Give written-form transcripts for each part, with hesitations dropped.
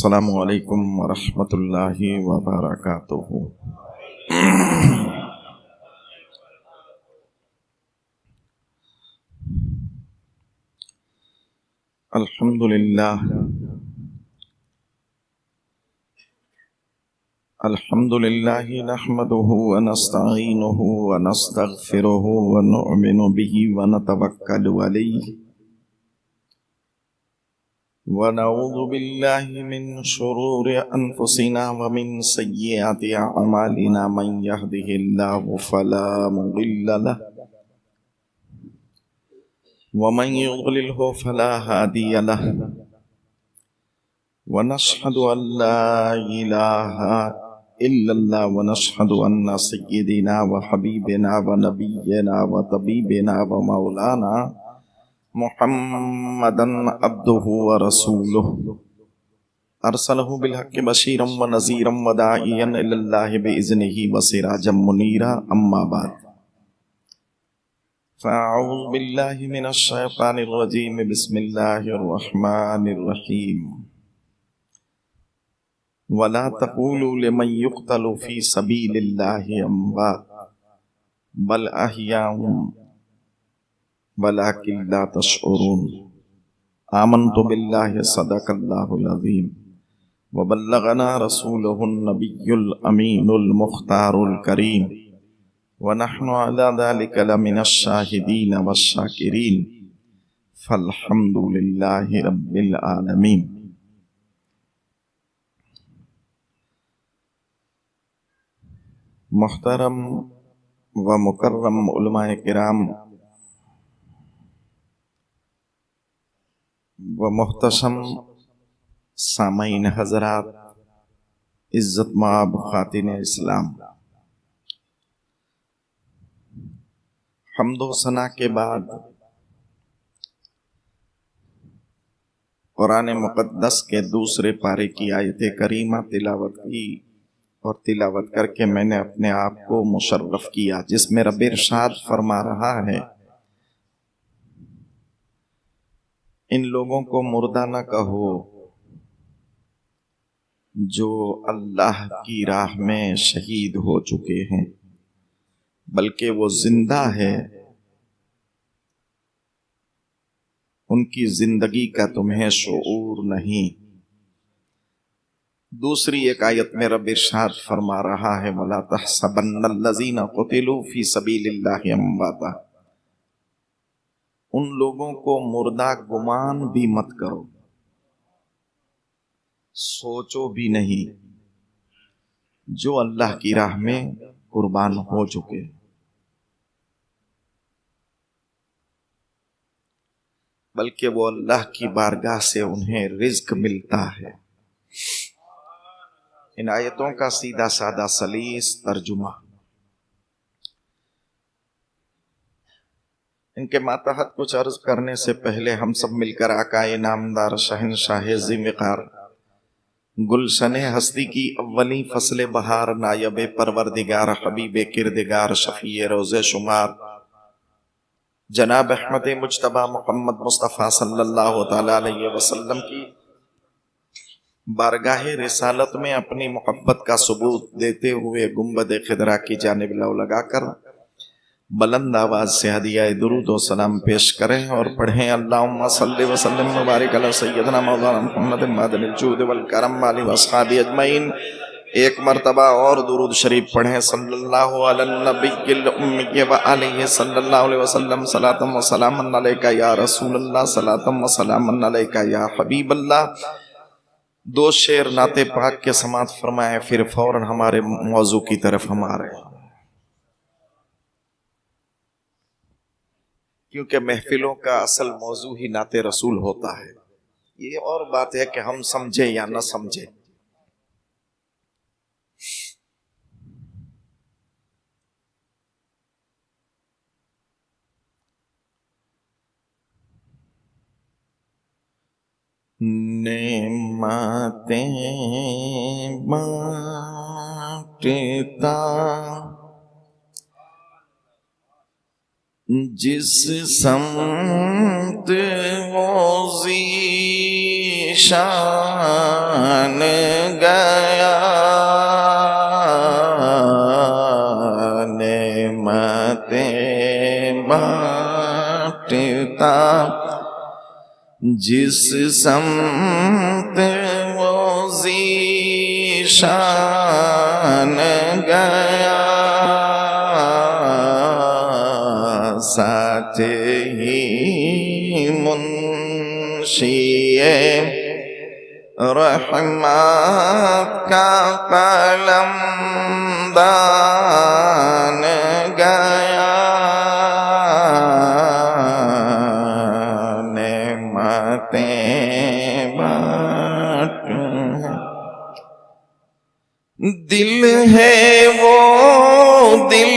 السلام علیکم ورحمۃ اللہ وبرکاتہ۔ الحمد للہ نحمده ونستعینه ونستغفره ونؤمن به ونتوکل علیہ ونعوذ باللہ من شرور انفسنا ومن سیئات اعمالنا، من يهده اللہ فلا مضل له ومن يضلله فلا هادی له، ونشهد ان لا الہ الا اللہ، ونشهد ان سیدنا وحبیبنا ونبینا وطبیبنا ومولانا محمدا عبده ورسوله ارسلہ بالحق بشیرا ونذیرا وداعیا الی اللہ باذنہ وسراجا منیرا، اما بعد فاعوذ باللہ من الشیطان الرجیم، بسم اللہ الرحمن الرحیم۔ ولا تقولوا لمن يقتل في سبيل الله اموات بل احیاء ولكن لا تشعرون۔ آمنت بالله صدق الله العظیم وبلغنا رسوله النبي الأمين المختار الكريم، ونحن على ذلك لمن الشاهدين والشاكرين، فالحمد لله رب العالمين۔ محترم و مکرم علماء کرام و محتشم سامعین حضرات، عزت مآب خواتین اسلام، حمد و ثنا کے بعد قرآن مقدس کے دوسرے پارے کی آیت کریمہ تلاوت کی، اور تلاوت کر کے میں نے اپنے آپ کو مشرف کیا، جس میں رب ارشاد فرما رہا ہے، ان لوگوں کو مردہ نہ کہو جو اللہ کی راہ میں شہید ہو چکے ہیں، بلکہ وہ زندہ ہے، ان کی زندگی کا تمہیں شعور نہیں۔ دوسری ایک آیت میں رب ارشاد فرما رہا ہے، وَلَا تَحْسَبَنَّ الَّذِينَ قُتِلُوا فِي سَبِيلِ اللَّهِ أَمْوَاتًا۔ ان لوگوں کو مردہ گمان بھی مت کرو، سوچو بھی نہیں، جو اللہ کی راہ میں قربان ہو چکے، بلکہ وہ اللہ کی بارگاہ سے انہیں رزق ملتا ہے۔ ان آیتوں کا سیدھا سادہ سلیس ترجمہ، ان کے ماتحت کچھ عرض کرنے سے پہلے ہم سب مل کر آقا نامدار شہنشاہ ذی وقار گلشن ہستی کی اولی فصل بہار، نائب پروردگار حبیب کردگار شفیع روز شمار، جناب احمد مجتبی محمد مصطفیٰ صلی اللہ تعالی علیہ وسلم کی بارگاہ رسالت میں اپنی محبت کا ثبوت دیتے ہوئے گنبد خضرا کی جانب لو لگا کر بلند آواز سے ہدیہ درود و سلام پیش کریں اور پڑھیں، اللہم صلی وسلم مبارک علی سیدنا مولانا محمد معدن الجود والکرم علی واصحابہ اجمعین۔ ایک مرتبہ اور درود شریف پڑھیں، صلی اللہ علی النبی الامی وآلہ صلی اللہ علیہ وسلم، صلاۃ و سلام علیکہ یا رسول اللہ، صلاۃ و سلام علیکہ یا حبیب اللہ۔ دو شعر نعت پاک کے سماعت فرمائیں، پھر فوراً ہمارے موضوع کی طرف ہم آ رہے ہیں، کیونکہ محفلوں کا اصل موضوع ہی نعت رسول ہوتا ہے۔ یہ اور بات ہے کہ ہم سمجھے یا نہ سمجھے۔ نعمتیں بانٹتا جس سمت وہ زیر شان گیا نعمتیں بانٹتا جس سمت وہ ذیشان گیا ساتھ ہی منشی رحمت کا قلم دان گیا دل ہے وہ دل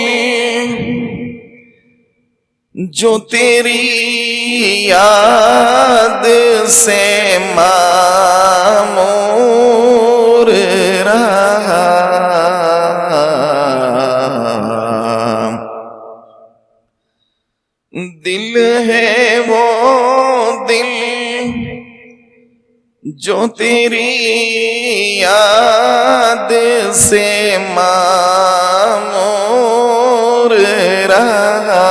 جو تیری یاد سے معمور رہا دل ہے وہ دل جو تیری یاد سے معمور رہا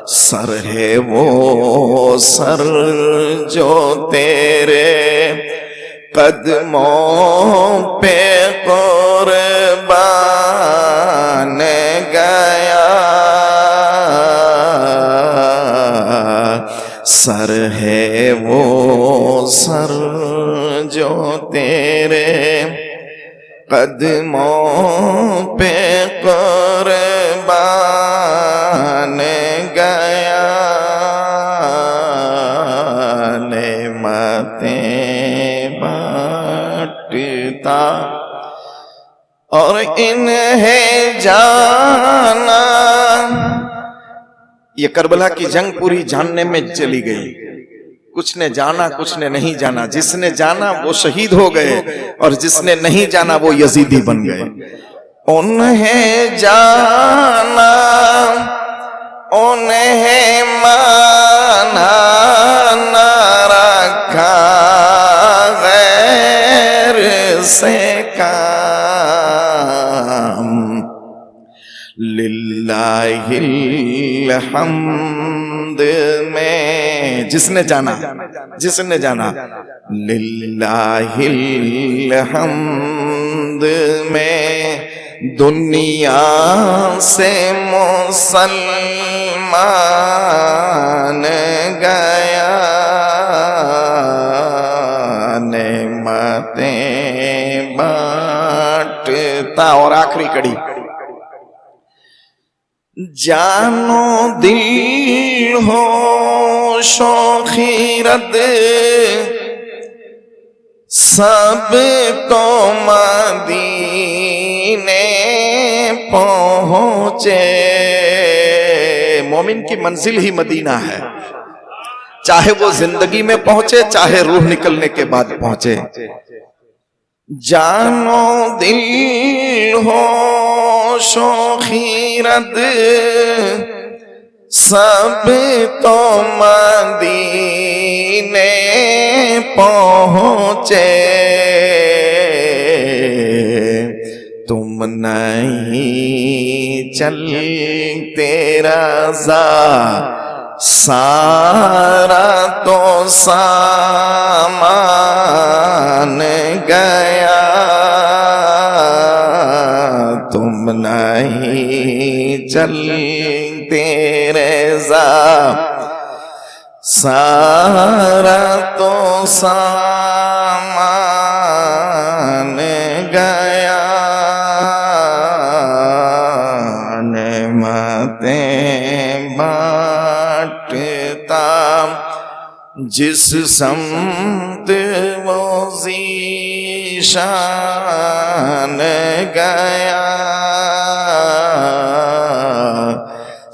سر ہے وہ سر جو تیرے قدموں پہ قربان گیا سر ہے وہ سر جو تیرے قدموں پہ قربان گیا نعمتیں بانٹتا اور انہیں جانا یہ کربلا کی جنگ پوری جاننے میں چلی گئی کچھ نے جانا کچھ نے نہیں جانا جس نے جانا وہ شہید ہو گئے اور جس نے نہیں جانا وہ یزیدی بن گئے انہیں جانا انہیں مانا نہ رکھا غیر سے کام للہ الحمد میں جس نے جانا للہ الحمد میں دنیا سے مسلمان گیا نعمتیں بانٹتا اور آخری کڑی جانو دل ہو شوخیرت سب تو مدینے پہنچے مومن کی منزل ہی مدینہ ہے چاہے وہ زندگی میں پہنچے چاہے روح نکلنے کے بعد پہنچے جانو دل ہو شوخیرت سب تو مدینے پہنچے تم نہیں چلتے رضا سارا تو سامان گیا تم نہیں چلتے رضا سارا تو سامان گیا نعمتیں بانٹتا جس سمت وہ ذیشان گیا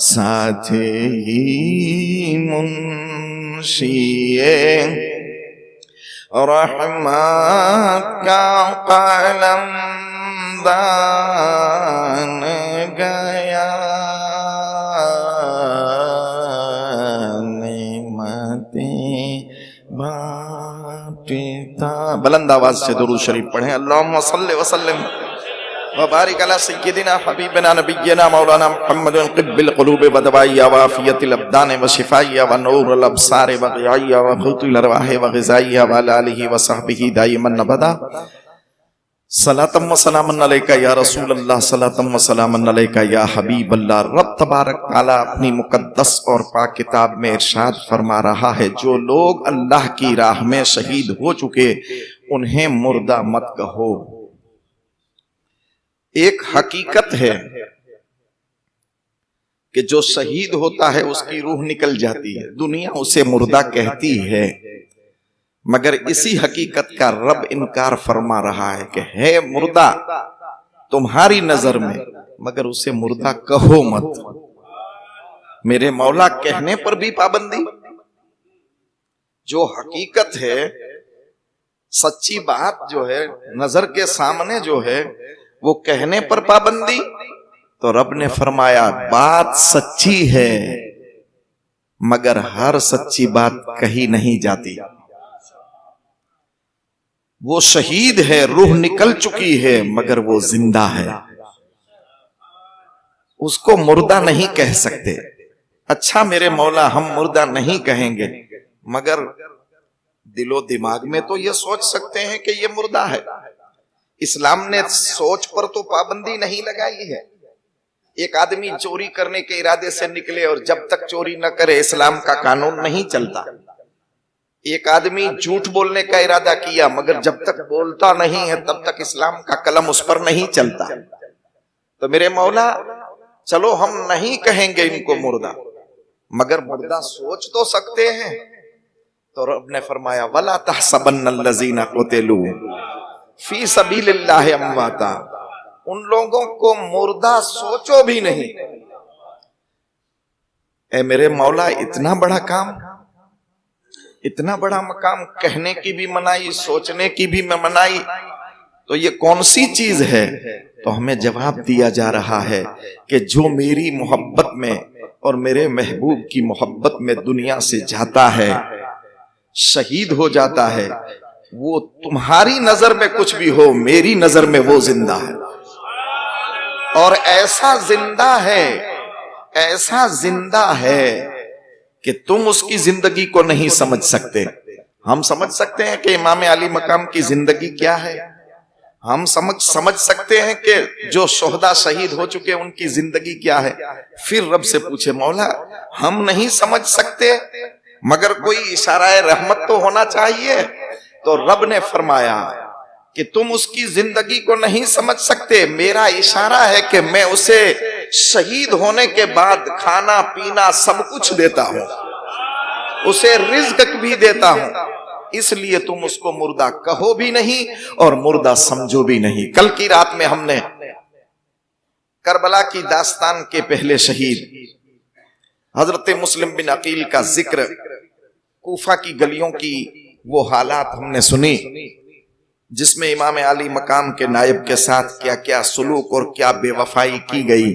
ساتھ ہی منشی رحمت کا قلم دان گیا نعمتیں پیتا. بلند آواز سے درود شریف پڑھیں. اللہم صلی وسلم وبارک علی سیدنا حبیبنا نبینا مولانا محمد طب القلوب ودوائیا وعافیت الابدان وشفائیا ونور الابصار وغیائیا وقوت الارواح وغذائیا وعلی آلہ وصحبہ دائما ابدا. صلاۃ و سلام علیکہ یا رسول اللہ، صلاۃ و سلام علیکہ یا حبیب اللہ. رب تبارک تعالیٰ اپنی مقدس اور پاک کتاب میں ارشاد فرما رہا ہے، جو لوگ اللہ کی راہ میں شہید ہو چکے انہیں مردہ مت کہو. ایک حقیقت ہے کہ جو شہید ہوتا ہے اس کی روح نکل جاتی ہے، دنیا اسے مردہ کہتی ہے، مگر اسی حقیقت کا رب انکار فرما رہا ہے کہ ہے مردہ تمہاری نظر میں، مگر اسے مردہ کہو مت. میرے مولا کہنے پر بھی پابندی. جو حقیقت ہے، سچی بات جو ہے، نظر کے سامنے جو ہے، وہ کہنے پر پابندی. تو رب نے فرمایا بات سچی ہے مگر ہر سچی بات کہی نہیں جاتی. وہ شہید ہے، روح نکل چکی ہے، مگر وہ زندہ ہے، اس کو مردہ نہیں کہہ سکتے. اچھا میرے مولا ہم مردہ نہیں کہیں گے، مگر دل و دماغ میں تو یہ سوچ سکتے ہیں کہ یہ مردہ ہے. اسلام نے سوچ پر تو پابندی نہیں لگائی ہے. ایک آدمی چوری کرنے کے ارادے سے نکلے اور جب تک چوری نہ کرے اسلام کا قانون نہیں چلتا. ایک آدمی جھوٹ بولنے کا ارادہ کیا مگر جب تک بولتا نہیں ہے تب تک اسلام کا قلم اس پر نہیں چلتا. تو میرے مولا چلو ہم نہیں کہیں گے ان کو مردہ، مگر مردہ سوچ تو سکتے ہیں. تو رب نے فرمایا وَلَا تَحْسَبَنَّ الَّذِينَ قُتِلُوا فِي سَبِيلِ اللَّهِ أَمْوَاتًا. ان لوگوں کو مردہ سوچو بھی نہیں. اے میرے مولا اتنا بڑا کام، اتنا بڑا مقام، کہنے کی بھی منائی، سوچنے کی بھی منائی، تو یہ کون سی چیز ہے؟ تو ہمیں جواب دیا جا رہا ہے کہ جو میری محبت میں اور میرے محبوب کی محبت میں دنیا سے جاتا ہے، شہید ہو جاتا ہے، وہ تمہاری نظر میں کچھ بھی ہو، میری نظر میں وہ زندہ ہے. اور ایسا زندہ ہے، ایسا زندہ ہے کہ تم اس کی زندگی کو نہیں سمجھ سکتے. ہم سمجھ سکتے ہیں کہ امام علی مقام کی زندگی کیا ہے، ہم سمجھ سکتے ہیں کہ جو شہداء شہید ہو چکے ان کی زندگی کیا ہے. پھر رب سے پوچھے مولا ہم نہیں سمجھ سکتے مگر کوئی اشارہ رحمت تو ہونا چاہیے. تو رب نے فرمایا کہ تم اس کی زندگی کو نہیں سمجھ سکتے، میرا اشارہ ہے کہ میں اسے شہید ہونے کے بعد کھانا پینا سب کچھ دیتا ہوں، اسے رزق بھی دیتا ہوں، اس لیے تم اس کو مردہ کہو بھی نہیں اور مردہ سمجھو بھی نہیں. کل کی رات میں ہم نے کربلا کی داستان کے پہلے شہید حضرت مسلم بن عقیل کا ذکر، کوفہ کی گلیوں کی وہ حالات ہم نے سنی جس میں امام علی مقام کے نائب کے ساتھ کیا کیا سلوک اور کیا بے وفائی کی گئی،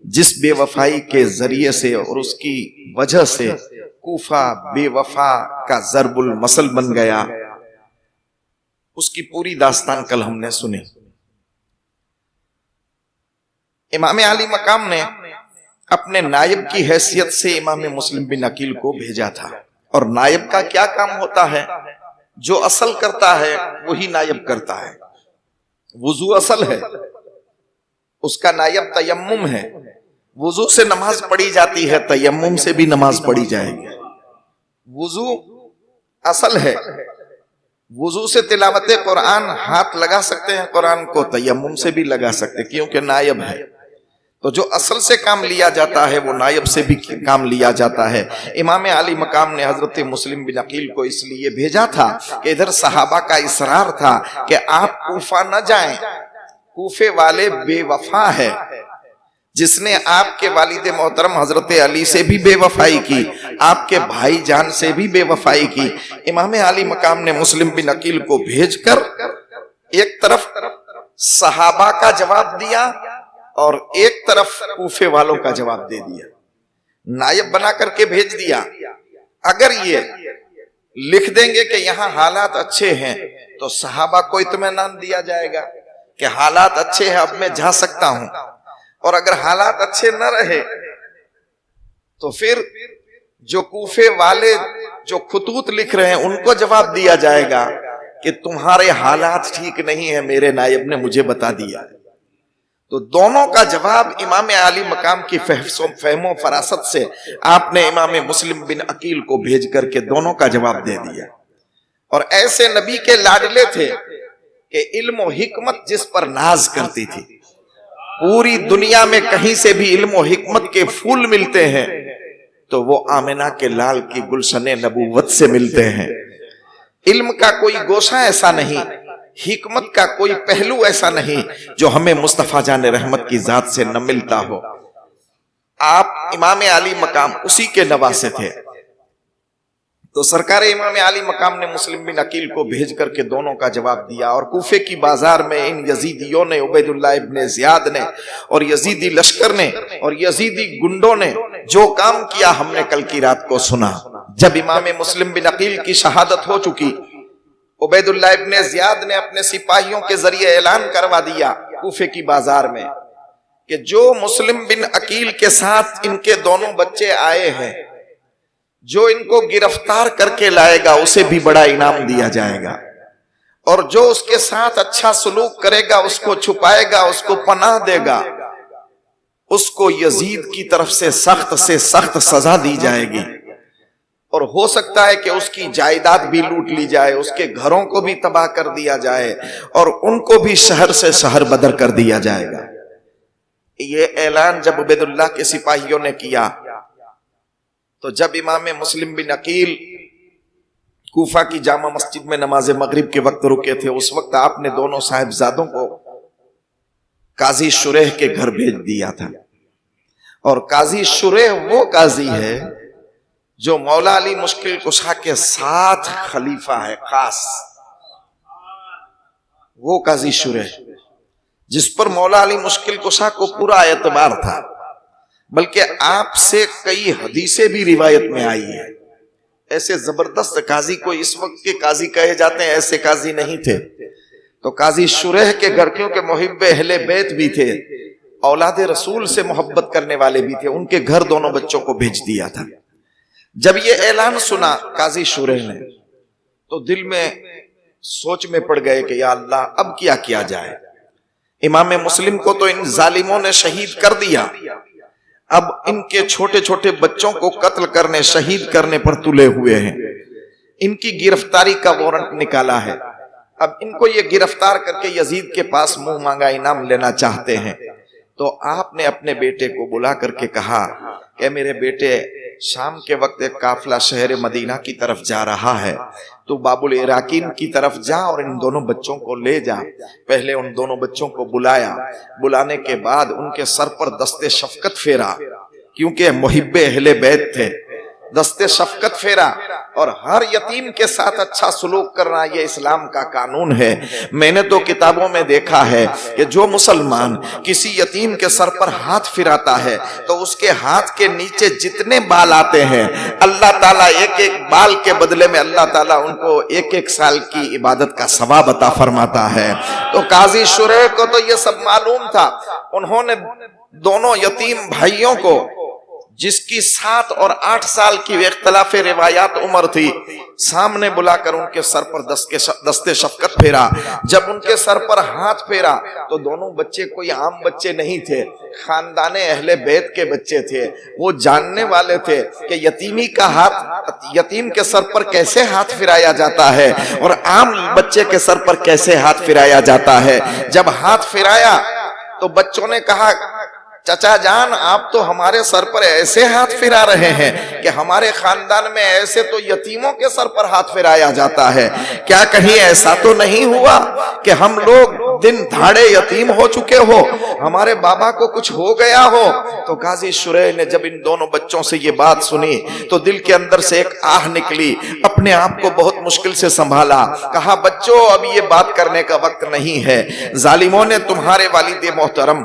جس بے وفائی کے ذریعے سے اور اس کی وجہ سے کوفہ بے وفا کا ضرب المثل بن گیا. اس کی پوری داستان کل ہم نے سنی. امام علی مقام نے اپنے نائب کی حیثیت سے امام مسلم بن عقیل کو بھیجا تھا. اور نائب کا کیا کام ہوتا ہے؟ جو اصل کرتا ہے وہی نائب کرتا ہے. وضو اصل ہے، اس کا نائب تیمم ہے. وضو سے نماز پڑھی جاتی ہے، تیمم سے بھی نماز پڑھی جائے گی. وضو اصل ہے، وضو سے تلاوت قرآن ہاتھ لگا سکتے ہیں قرآن کو، تیمم سے بھی لگا سکتے کیونکہ نائب ہے. تو جو اصل سے کام لیا جاتا ہے وہ نائب سے بھی کام لیا جاتا ہے. امام علی مقام نے حضرت مسلم بن عقیل کو اس لیے بھیجا تھا کہ ادھر صحابہ کا اصرار تھا کہ آپ کوفہ نہ جائیں، کوفے والے بے وفا ہے. جس نے آپ کے والد محترم حضرت علی سے بھی بے وفائی کی، آپ کے بھائی جان سے بھی بے وفائی کی. امام علی مقام نے مسلم بن عقیل کو بھیج کر ایک طرف صحابہ کا جواب دیا اور ایک طرف کوفے والوں کا جواب دے دیا. نائب بنا کر کے بھیج دیا. اگر یہ لکھ دیں گے کہ یہاں حالات اچھے ہیں تو صحابہ کو اطمینان دیا جائے گا کہ حالات اچھے ہیں، اب میں جا سکتا ہوں. اور اگر حالات اچھے نہ رہے تو پھر جو کوفے والے جو خطوط لکھ رہے ہیں ان کو جواب دیا جائے گا کہ تمہارے حالات ٹھیک نہیں ہیں، میرے نائب نے مجھے بتا دیا. تو دونوں کا جواب امام عالی مقام کی فہم و فراست سے آپ نے امام مسلم بن عقیل کو بھیج کر کے دونوں کا جواب دے دیا. اور ایسے نبی کے لاڈلے تھے کہ علم و حکمت جس پر ناز کرتی تھی. پوری دنیا میں کہیں سے بھی علم و حکمت کے پھول ملتے ہیں تو وہ آمنہ کے لال کی گلشن نبوت سے ملتے ہیں. علم کا کوئی گوشہ ایسا نہیں، حکمت کا کوئی پہلو ایسا نہیں جو ہمیں مصطفیٰ جان رحمت کی ذات سے نہ ملتا ہو. آپ امام عالی مقام اسی کے نواسے تھے. تو سرکار امام عالی مقام نے مسلم بن عقیل کو بھیج کر کے دونوں کا جواب دیا. اور کوفے کی بازار میں ان یزیدیوں نے، عبید اللہ ابن زیاد نے اور یزیدی لشکر نے اور یزیدی گنڈوں نے جو کام کیا ہم نے کل کی رات کو سنا. جب امام مسلم بن عقیل کی شہادت ہو چکی، عبید اللہ ابن زیاد نے اپنے سپاہیوں کے ذریعے اعلان کروا دیا کوفے کی بازار میں کہ جو مسلم بن عقیل کے ساتھ ان کے دونوں بچے آئے ہیں، جو ان کو گرفتار کر کے لائے گا اسے بھی بڑا انعام دیا جائے گا، اور جو اس کے ساتھ اچھا سلوک کرے گا، اس کو چھپائے گا، اس کو پناہ دے گا، اس کو یزید کی طرف سے سخت سزا دی جائے گی. اور ہو سکتا ہے کہ اس کی جائیداد بھی لوٹ لی جائے، اس کے گھروں کو بھی تباہ کر دیا جائے اور ان کو بھی شہر سے شہر بدر کر دیا جائے گا. یہ اعلان جب عبید اللہ کے سپاہیوں نے کیا تو جب امام مسلم بن عقیل کوفہ کی جامع مسجد میں نماز مغرب کے وقت رکے تھے، اس وقت آپ نے دونوں صاحبزادوں کو قاضی شریح کے گھر بھیج دیا تھا. اور قاضی شریح وہ قاضی ہے جو مولا علی مشکل کشا کے ساتھ خلیفہ ہے خاص. وہ قاضی شریح جس پر مولا علی مشکل کشا کو پورا اعتبار تھا، بلکہ آپ سے کئی حدیثیں بھی روایت میں آئی ہیں. ایسے زبردست قاضی کو اس وقت کے قاضی کہے جاتے ہیں، ایسے قاضی نہیں تھے. تو قاضی شریح کے گھر کیونکہ محب اہل بیت بھی تھے، اولاد رسول سے محبت کرنے والے بھی تھے، ان کے گھر دونوں بچوں کو بھیج دیا تھا. جب یہ اعلان سنا قاضی شریح نے تو دل میں سوچ میں پڑ گئے کہ یا اللہ اب کیا کیا جائے. امام مسلم کو تو ان ظالموں نے شہید کر دیا، اب ان کے چھوٹے چھوٹے بچوں کو قتل کرنے، شہید کرنے پر تلے ہوئے ہیں. ان کی گرفتاری کا وارنٹ نکالا ہے، اب ان کو یہ گرفتار کر کے یزید کے پاس منہ مانگا انعام لینا چاہتے ہیں. تو آپ نے اپنے بیٹے کو بلا کر کے کہا کہ میرے بیٹے، شام کے وقت ایک قافلہ شہر مدینہ کی طرف جا رہا ہے، تو باب العراقین کی طرف جا اور ان دونوں بچوں کو لے جا. پہلے ان دونوں بچوں کو بلایا، بلانے کے بعد ان کے سر پر دست شفقت پھیرا، کیونکہ محب اہل بیت تھے. دست شفقت پھیرا اور ہر یتیم کے ساتھ اچھا سلوک کرنا یہ اسلام کا قانون ہے. میں نے تو کتابوں میں دیکھا ہے کہ جو مسلمان کسی یتیم کے سر پر ہاتھ پھراتا ہے تو اس کے ہاتھ کے نیچے جتنے بال آتے ہیں اللہ تعالیٰ ایک ایک بال کے بدلے میں اللہ تعالیٰ ان کو ایک ایک سال کی عبادت کا ثواب عطا فرماتا ہے. تو قاضی شریح کو تو یہ سب معلوم تھا. انہوں نے دونوں یتیم بھائیوں کو، جس کی 7 اور 8 سال کی اختلاف روایات عمر تھی، سامنے بلا کر ان کے سر پر دست شفقت پھیرا. جب ان کے سر پر ہاتھ پھیرا تو دونوں بچے کوئی عام بچے نہیں تھے، خاندان اہل بیت کے بچے تھے. وہ جاننے والے تھے کہ یتیمی کا ہاتھ، یتیم کے سر پر کیسے ہاتھ پھرایا جاتا ہے اور عام بچے کے سر پر کیسے ہاتھ پھرایا جاتا ہے. جب ہاتھ پھرایا تو بچوں نے کہا چچا جان آپ تو ہمارے سر پر ایسے ہاتھ پھرا رہے ہیں کہ ہمارے خاندان میں ایسے تو یتیموں کے سر پر ہاتھ پھرایا جاتا ہے، کیا کہیں ایسا تو نہیں ہوا کہ ہم لوگ دن دھاڑے یتیم ہو چکے ہو، ہمارے بابا کو کچھ ہو گیا ہو؟ تو قاضی شریح نے جب ان دونوں بچوں سے یہ بات سنی تو دل کے اندر سے ایک آہ نکلی، اپنے آپ کو بہت مشکل سے سنبھالا، کہا بچوں اب یہ بات کرنے کا وقت نہیں ہے. ظالموں نے تمہارے والد محترم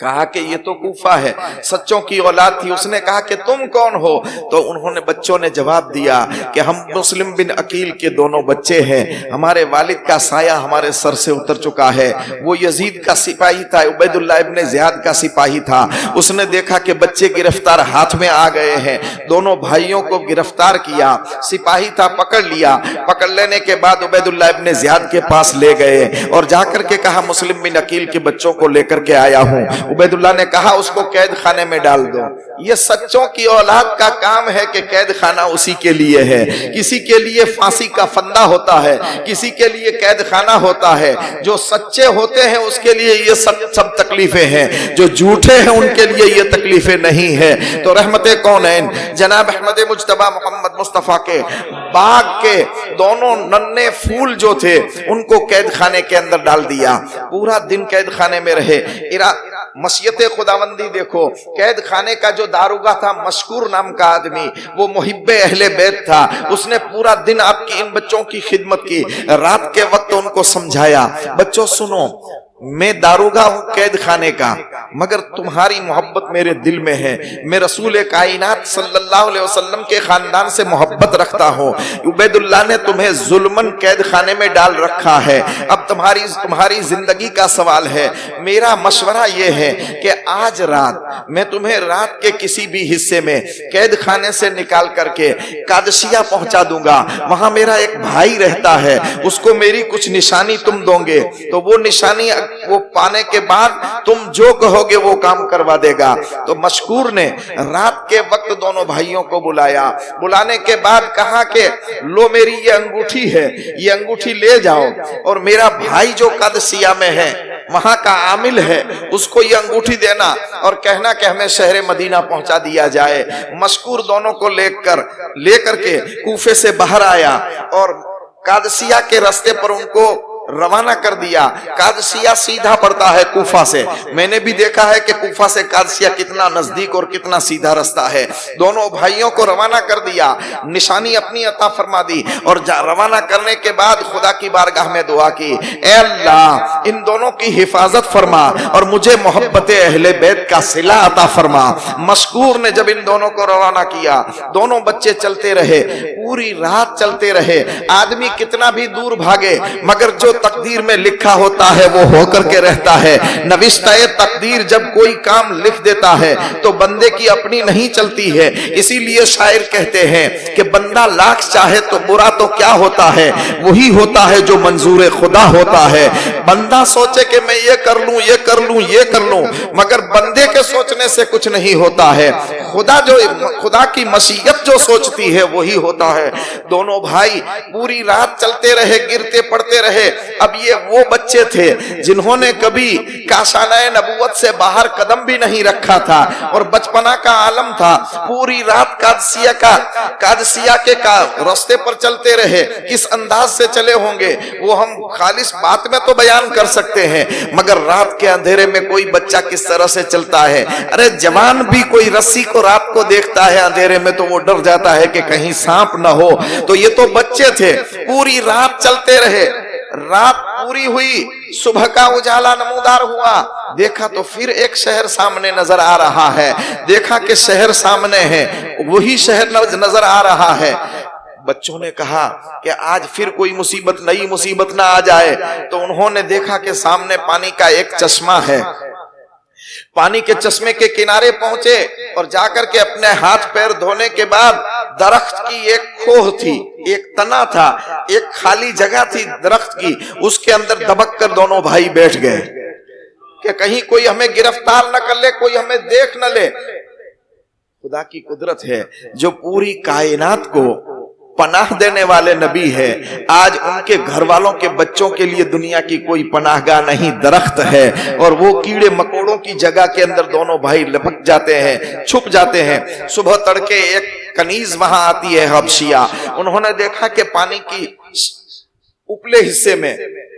کہا کہ یہ تو کوفہ ہے، سچوں کی اولاد تھی۔ اس نے کہا کہ تم کون ہو؟ تو انہوں نے بچوں نے جواب دیا کہ ہم مسلم بن عقیل کے دونوں بچے ہیں، ہمارے والد کا سایہ ہمارے سر سے اتر چکا ہے۔ وہ یزید کا سپاہی تھا، عبید اللہ ابن زیاد کا سپاہی تھا۔ اس نے دیکھا کہ بچے گرفتار ہاتھ میں آ گئے ہیں، دونوں بھائیوں کو گرفتار کیا، سپاہی تھا پکڑ لیا، پکڑ لینے کے بعد عبید اللہ ابن زیاد کے پاس لے گئے اور جا کر کے کہا مسلم بن عقیل کے بچوں کو لے کر کے آیا ہوں۔ عبید اللہ نے کہا اس کو قید خانے میں ڈال دو۔ یہ سچوں کی اولاد کا کام ہے کہ قید خانہ اسی کے لیے ہے۔ کسی کے لیے پھانسی کا فندہ ہوتا ہے، کسی کے لیے قید خانہ ہوتا ہے۔ جو سچے ہوتے ہیں اس کے لیے یہ سب تکلیفیں ہیں، جو جھوٹے ہیں ان کے لیے یہ تکلیفیں نہیں ہیں۔ تو رحمت کونین جناب احمد مجتبی محمد مصطفیٰ کے باغ کے دونوں ننھے پھول جو تھے ان کو قید خانے کے اندر ڈال دیا۔ پورا دن قید خانے میں رہے۔ مشیت خداوندی دیکھو، قید خانے کا جو داروغہ تھا مشکور نام کا آدمی، وہ محب اہل بیت تھا۔ اس نے پورا دن آپ کی ان بچوں کی خدمت کی، رات کے وقت ان کو سمجھایا، بچوں سنو، میں داروغہ ہوں قید خانے کا، مگر تمہاری محبت میرے دل میں ہے۔ میں رسول کائنات صلی اللہ علیہ وسلم کے خاندان سے محبت رکھتا ہوں۔ عبید اللہ نے تمہیں ظلمن قید خانے میں ڈال رکھا ہے، اب تمہاری زندگی کا سوال ہے۔ میرا مشورہ یہ ہے کہ آج رات میں تمہیں رات کے کسی بھی حصے میں قید خانے سے نکال کر کے قادسیہ پہنچا دوں گا۔ وہاں میرا ایک بھائی رہتا ہے، اس کو میری کچھ نشانی تم دو گے، تو وہ نشانی وہ پانے کے بعد تم جو کہو گے وہ کام کروا دے گا۔ تو مشکور نے رات کے وقت دونوں بھائیوں کو بلایا، بلانے کے بعد کہا کہ لو میری یہ انگوٹھی ہے، یہ انگوٹھی لے جاؤ، اور میرا بھائی جو قادسیہ میں ہے وہاں کا عامل ہے اس کو یہ انگوٹھی دینا اور کہنا کہ ہمیں شہر مدینہ پہنچا دیا جائے۔ مشکور دونوں کو لے کر کے کوفے سے باہر آیا اور قادسیہ کے راستے پر ان کو روانہ کر دیا۔ قادسیہ سیدھا پڑتا ہے کوفہ سے، میں نے بھی دیکھا ہے کہ کوفہ سے قادسیہ کتنا نزدیک اور کتنا سیدھا راستہ ہے۔ دونوں بھائیوں کو روانہ کر دیا، نشانی اپنی عطا فرما دی، اور روانہ کرنے کے بعد خدا کی بارگاہ میں دعا کی، اے اللہ ان دونوں کی حفاظت فرما اور مجھے محبت اہل بیت کا صلہ عطا فرما۔ مشکور نے جب ان دونوں کو روانہ کیا، دونوں بچے چلتے رہے، پوری رات چلتے رہے۔ آدمی کتنا بھی دور بھاگے مگر جو تقدیر میں لکھا ہوتا ہے وہ ہو کر کے رہتا ہے۔ نوشتہ تقدیر جب کوئی کام لکھ دیتا ہے تو بندے کی اپنی نہیں چلتی ہے۔ اسی لیے شاعر کہتے ہیں کہ بندہ لاکھ چاہے تو برا تو کیا ہوتا ہے، وہی ہوتا ہے جو منظور خدا ہوتا ہے۔ بندہ سوچے کہ میں یہ کر لوں، یہ کر لوں، یہ کر لوں، مگر بندے کے سوچنے سے کچھ نہیں ہوتا ہے۔ خدا کی مشیت جو سوچتی ہے وہی ہوتا ہے۔ دونوں بھائی پوری رات چلتے رہے، گرتے پڑتے رہے۔ اب یہ وہ بچے تھے جنہوں نے کبھی کاشانہ نبوت سے باہر قدم بھی نہیں رکھا تھا اور بچپنا کا عالم تھا۔ پوری رات قادسیہ کے راستے پر چلتے رہے۔ کس انداز سے چلے ہوں گے وہ ہم خالص بات میں تو بیان کر سکتے ہیں، مگر رات کے اندھیرے میں کوئی بچہ کس طرح سے چلتا ہے؟ ارے جوان بھی کوئی رسی کو رات کو دیکھتا ہے اندھیرے میں تو وہ ڈر جاتا ہے کہ کہیں سانپ نہ ہو۔ تو یہ تو بچے تھے، پوری رات چلتے رہے۔ رات پوری ہوئی، صبح کا اجالا نمودار ہوا، دیکھا تو پھر ایک شہر سامنے نظر آ رہا ہے۔ دیکھا کہ شہر سامنے ہے، وہی شہر نظر آ رہا ہے۔ بچوں نے کہا کہ آج پھر کوئی مصیبت، نئی مصیبت نہ آ جائے۔ تو انہوں نے دیکھا کہ سامنے پانی کا ایک چشمہ ہے۔ پانی کے چشمے کے کنارے پہنچے اور جا کر کے اپنے ہاتھ پیر دھونے کے بعد درخت کی ایک کھوہ تھی، ایک تنا تھا، ایک خالی جگہ تھی درخت کی، اس کے اندر دبک کر دونوں بھائی بیٹھ گئے کہ کہیں کوئی ہمیں گرفتار نہ کر لے، کوئی ہمیں دیکھ نہ لے۔ خدا کی قدرت ہے جو پوری کائنات کو پناہ دینے والے نبی ہے۔ آج ان کے گھر والوں کے بچوں کے لیے دنیا کی کوئی پناہ گاہ نہیں، درخت ہے، اور وہ کیڑے مکوڑوں کی جگہ کے اندر دونوں بھائی لپک جاتے ہیں، چھپ جاتے ہیں۔ صبح تڑکے ایک کنیز وہاں آتی ہے حبشیہ، انہوں نے دیکھا کہ پانی کی اوپلے حصے میں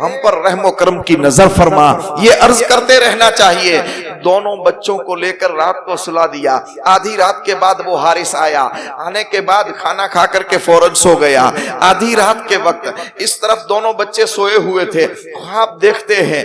ہم پر رحم و کرم کی نظر فرما، یہ عرض کرتے رہنا چاہیے۔ دونوں بچوں کو لے کر رات کو سلا دیا۔ آدھی رات کے بعد وہ حارث آیا، آنے کے بعد کھانا کھا کر کے فوراً سو گیا۔ آدھی رات کے وقت اس طرف دونوں بچے سوئے ہوئے تھے، خواب دیکھتے ہیں،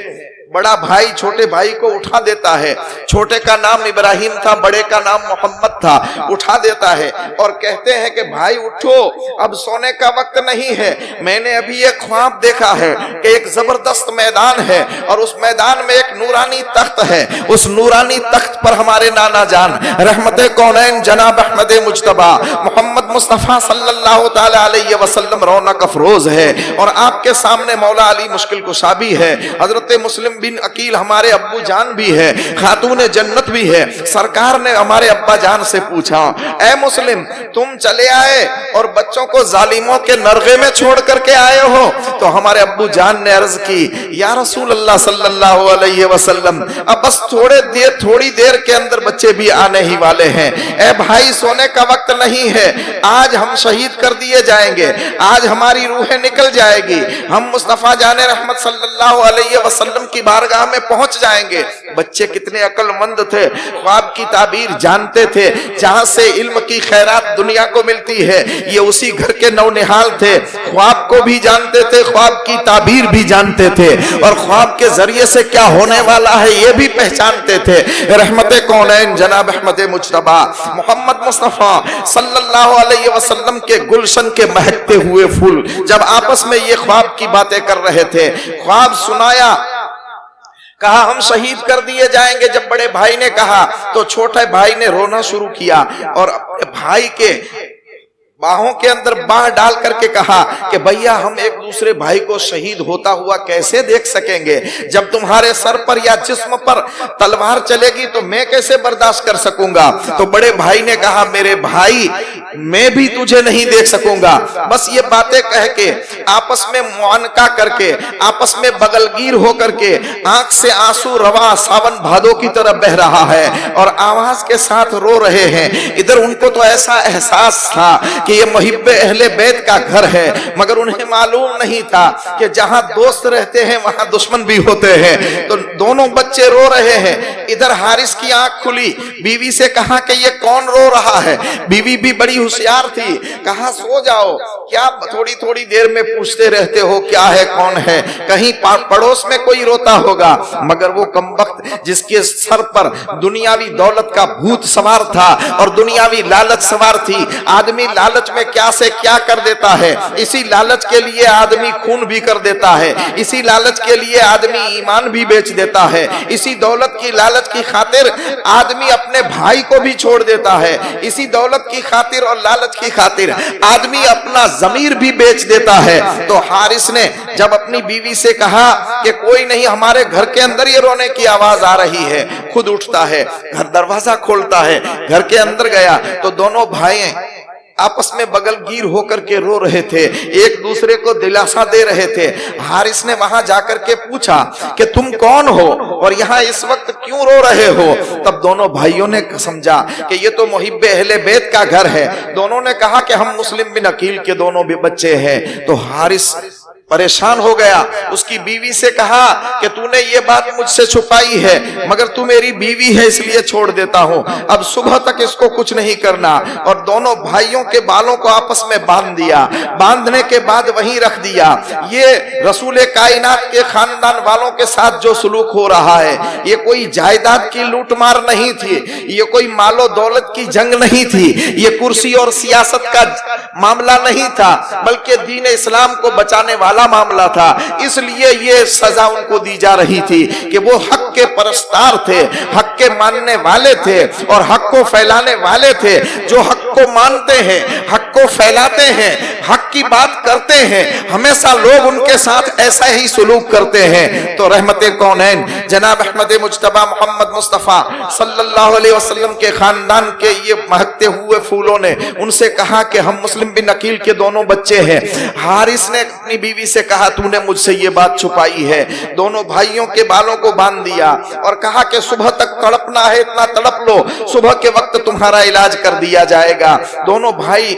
بڑا بھائی چھوٹے بھائی کو اٹھا دیتا ہے، چھوٹے کا نام ابراہیم تھا، بڑے کا نام محمد تھا، اٹھا دیتا ہے اور کہتے ہیں کہ بھائی اٹھو، اب سونے کا وقت نہیں ہے، میں نے ابھی ایک خواب دیکھا ہے کہ ایک زبردست میدان ہے اور اس میدان میں ایک نورانی تخت ہے، اس نورانی تخت پر ہمارے نانا جان رحمت کونین جناب احمد مجتبی محمد مصطفیٰ صلی اللہ تعالی علیہ وسلم رونق افروز ہے، اور آپ کے سامنے مولا علی مشکل کشا بھی ہے، حضرت مسلم بن عقیل ہمارے ابو جان بھی ہے، خاتون جنت بھی ہے۔ سرکار نے ہمارے ابا جان سے پوچھا، اے مسلم تم چلے آئے اور بچوں کو ظالموں کے نرغے میں چھوڑ کر کے آئے ہو؟ تو ہمارے ابو جان نے عرض کی، یا رسول اللہ صلی اللہ علیہ وسلم اب بس تھوڑی دیر کے اندر بچے بھی آنے ہی والے ہیں، اے بھائی سونے کا وقت نہیں ہے، آج ہم شہید کر دیے جائیں گے، آج ہماری روحیں نکل جائے گی، ہم مصطفیٰ جان رحمت صلی اللہ علیہ وسلم کی بارگاہ میں پہنچ جائیں گے۔ بچے کتنے عقل مند تھے، خواب کی تعبیر جانتے تھے، جہاں سے علم کی خیرات دنیا کو ملتی ہے یہ اسی گھر کے نونہال تھے، خواب کو بھی جانتے تھے، خواب کی تعبیر بھی جانتے تھے، اور خواب کے ذریعے سے کیا ہونے والا ہے یہ بھی پہچانتے تھے۔ رحمت کونین جناب احمد مجتبی محمد مصطفیٰ صلی اللہ علیہ وسلم کے گلشن کے مہکتے ہوئے پھول جب آپس میں یہ خواب کی باتیں کر رہے تھے، خواب سنایا، کہا ہم شہید کر دیے جائیں گے۔ جب بڑے بھائی نے کہا تو چھوٹے بھائی نے رونا شروع کیا اور اپنے بھائی کے باہوں کے اندر باہ ڈال کر کے کہا کہ بھیا ہم ایک دوسرے بھائی کو شہید ہوتا ہوا کیسے دیکھ سکیں گے؟ جب تمہارے سر پر یا جسم پر تلوار چلے گی تو میں کیسے برداشت کر سکوں گا؟ تو بڑے بھائی نے کہا میرے بھائی میں بھی تجھے نہیں دیکھ سکوں گا۔ بس یہ باتیں کہہ کے آپس میں معانقہ کر کے آپس میں بغلگیر ہو کر کے آنکھ سے آنسو روا ساون بھادو کی طرح بہ رہا ہے اور آواز کے ساتھ رو رہے ہیں۔ ادھر ان کو تو ایسا احساس تھا کہ یہ محب اہل بیت کا گھر ہے، مگر انہیں معلوم نہیں تھا کہ جہاں دوست رہتے ہیں وہاں دشمن بھی ہوتے ہیں۔ تو دونوں بچے رو رہے ہیں، ادھر حارث کی آنکھ کھلی، بیوی سے کہا کہ یہ کون رو رہا ہے؟ بیوی بھی بڑی ہوشیار تھی، کہا سو جاؤ، کیا تھوڑی دیر میں پوچھتے رہتے ہو کیا ہے کون ہے؟ کہیں پڑوس میں کوئی روتا ہوگا۔ مگر وہ کمبخت جس کے سر پر دنیاوی دولت کا بھوت سوار تھا اور دنیاوی لالچ سوار تھی، آدمی لالچ میں کیا سے کیا کر دیتا ہے، اسی لالچ کے لیے آدمی خون بھی کر دیتا ہے، اسی لالچ کے لیے آدمی ایمان بھی بیچ دیتا ہے، اسی دولت کی لالچ کی خاطر آدمی اپنے بھائی کو بھی چھوڑ دیتا ہے، اسی دولت کی خاطر اور لالچ کی خاطر آدمی اپنا ضمیر بھی بیچ دیتا ہے۔ تو حارث نے جب اپنی بیوی سے کہا کہ کوئی نہیں، ہمارے گھر کے اندر یہ رونے کی آواز آ رہی ہے، خود اٹھتا ہے، گھر دروازہ کھولتا ہے، گھر کے اندر گیا تو دونوں بھائی آپس میں بغل گیر ہو کر کے رو رہے تھے، ایک دوسرے کو دلاسا دے رہے تھے۔ حارث نے وہاں جا کر کے پوچھا کہ تم کون ہو اور یہاں اس وقت کیوں رو رہے ہو؟ تب دونوں بھائیوں نے سمجھا کہ یہ تو محب اہل بیت کا گھر ہے۔ دونوں نے کہا کہ ہم مسلم بن عقیل کے دونوں بھی بچے ہیں۔ تو حارث پریشان ہو گیا، اس کی بیوی سے کہا کہ تو نے یہ بات مجھ سے چھپائی ہے، مگر تو میری بیوی ہے اس لیے چھوڑ دیتا ہوں، اب صبح تک اس کو کچھ نہیں کرنا۔ اور دونوں بھائیوں کے بالوں کو آپس میں باندھ دیا، باندھنے کے بعد وہیں رکھ دیا۔ یہ رسول کائنات کے خاندان والوں کے ساتھ جو سلوک ہو رہا ہے یہ کوئی جائیداد کی لوٹ مار نہیں تھی، یہ کوئی مال و دولت کی جنگ نہیں تھی، یہ کرسی اور سیاست کا معاملہ نہیں تھا، بلکہ دین اسلام کو بچانے والا معاملہ تھا۔ اس لیے یہ سزا ان کو دی جا رہی تھی کہ وہ حق کے پرستار تھے، حق کے ماننے والے تھے اور حق کو پھیلانے والے تھے۔ جو حق کو مانتے ہیں، حق کو پھیلاتے ہیں، حق کی بات کرتے ہیں، ہمیشہ لوگ ان کے ساتھ ایسا ہی سلوک کرتے ہیں۔ تو رحمت کونین جناب احمد مجتبی محمد مصطفیٰ صلی اللہ علیہ وسلم کے خاندان کے یہ مہکتے ہوئے پھولوں نے ان سے کہا کہ ہم مسلم بن عقیل کے دونوں بچے ہیں۔ حارث نے اپنی بیوی سے کہا تو نے مجھ سے یہ بات چھپائی ہے۔ دونوں بھائیوں کے بالوں کو باندھ دیا اور کہا کہ صبح تک تڑپنا ہے اتنا تڑپ لو، صبح کے وقت تمہارا علاج کر دیا جائے گا۔ دونوں بھائی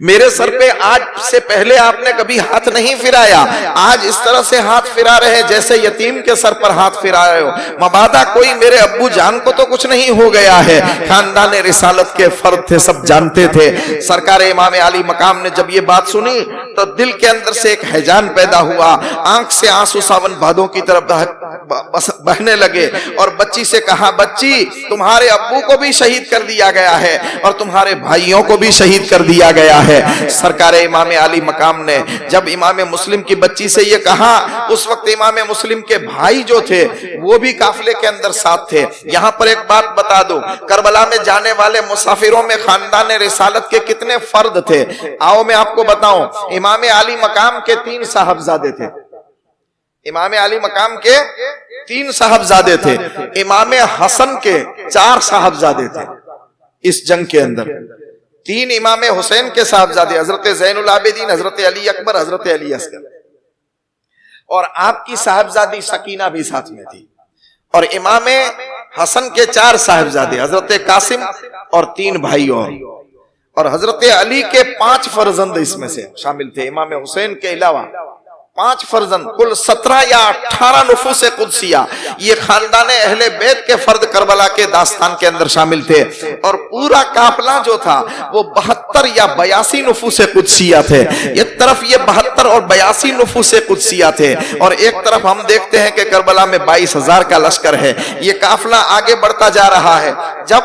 میرے سر پہ آج سے پہلے آپ نے کبھی ہاتھ نہیں پھرایا، آج اس طرح سے ہاتھ پھرا رہے جیسے یتیم کے سر پر ہاتھ پھرا رہے ہو۔ مبادا کوئی میرے ابو جان کو تو کچھ نہیں ہو گیا ہے۔ خاندان رسالت کے فرد تھے، سب جانتے تھے۔ سرکار امام علی مقام نے جب یہ بات سنی تو دل کے اندر سے ایک ہیجان پیدا ہوا، آنکھ سے آنسو ساون بھادوں کی طرف بہنے لگے، اور بچی سے کہا، بچی تمہارے ابو کو بھی شہید کر دیا گیا ہے اور تمہارے بھائیوں کو بھی شہید کر دیا گیا ہے۔ سرکار امام علی مقام نے جب امام مسلم کی بچی سے یہ کہا، اس وقت امام مسلم کے بھائی جو تھے وہ بھی قافلے کے اندر ساتھ تھے۔ یہاں پر ایک بات بتا دوں، کربلا میں جانے والے مسافروں میں خاندان رسالت کے کتنے فرد تھے؟ آؤ میں آپ کو بتاؤں۔ امام علی مقام کے 3 صاحبزادے تھے۔ امام علی مقام کے 3 صاحبزادے تھے۔ امام حسن کے 4 صاحبزادے تھے اس جنگ کے اندر۔ 3 امام حسین کے صاحبزادے، حضرت زین العابدین، حضرت علی اکبر، حضرت علی اصغر، اور آپ کی صاحبزادی سکینہ بھی ساتھ میں تھی۔ اور امام حسن کے 4 صاحبزادے، حضرت قاسم اور 3 بھائی اور حضرت علی کے 5 فرزند اس میں سے شامل تھے۔ امام حسین کے علاوہ 5 فرزند، کل 17 یا 18 نفوس قدسیہ، یہ خاندان اہل بیت کے فرد کربلا کے داستان کے اندر شامل تھے۔ اور پورا قافلہ جو تھا وہ 72 یا 82 نفوس قدسیہ تھے۔ ایک طرف یہ 72 اور 82 نفوس قدسیہ تھے، اور ایک طرف ہم دیکھتے ہیں کہ کربلا میں 22,000 کا لشکر ہے۔ یہ قافلہ آگے بڑھتا جا رہا ہے۔ جب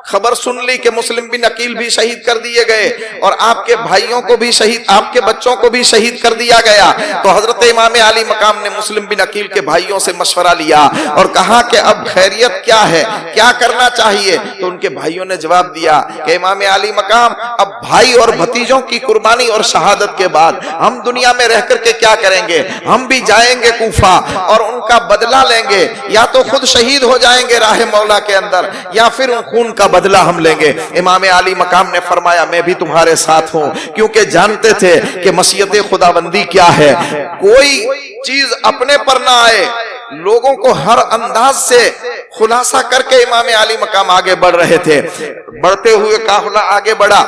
خبر سن لی کہ مسلم بن عقیل بھی شہید کر دیے گئے اور آپ کے بھائیوں کو بھی شہید، آپ کے بچوں کو بھی شہید کر دیا گیا، تو حضرت امام علی مقام نے مسلم بن عقیل کے بھائیوں سے مشورہ لیا اور کہا کہ اب خیریت کیا ہے، کیا کرنا چاہیے؟ تو ان کے بھائیوں نے جواب دیا کہ امام علی مقام، اب بھائی اور بھتیجوں کی قربانی اور شہادت کے بعد ہم دنیا میں رہ کر کے کیا کریں گے؟ ہم بھی جائیں گے کوفہ اور ان کا بدلہ لیں گے، یا تو خود شہید ہو جائیں گے راہ مولا کے اندر، یا پھر ان خون کا بدلہ ہم لیں گے۔ امام علی مقام نے فرمایا، میں بھی تمہارے ساتھ ہوں، کیونکہ جانتے تھے کہ مشیت خداوندی کیا ہے۔ کوئی چیز اپنے پر نہ آئے، لوگوں کو ہر انداز سے خلاصہ کر کے امام علی مقام آگے بڑھ رہے تھے۔ بڑھتے ہوئے قافلہ آگے بڑھا،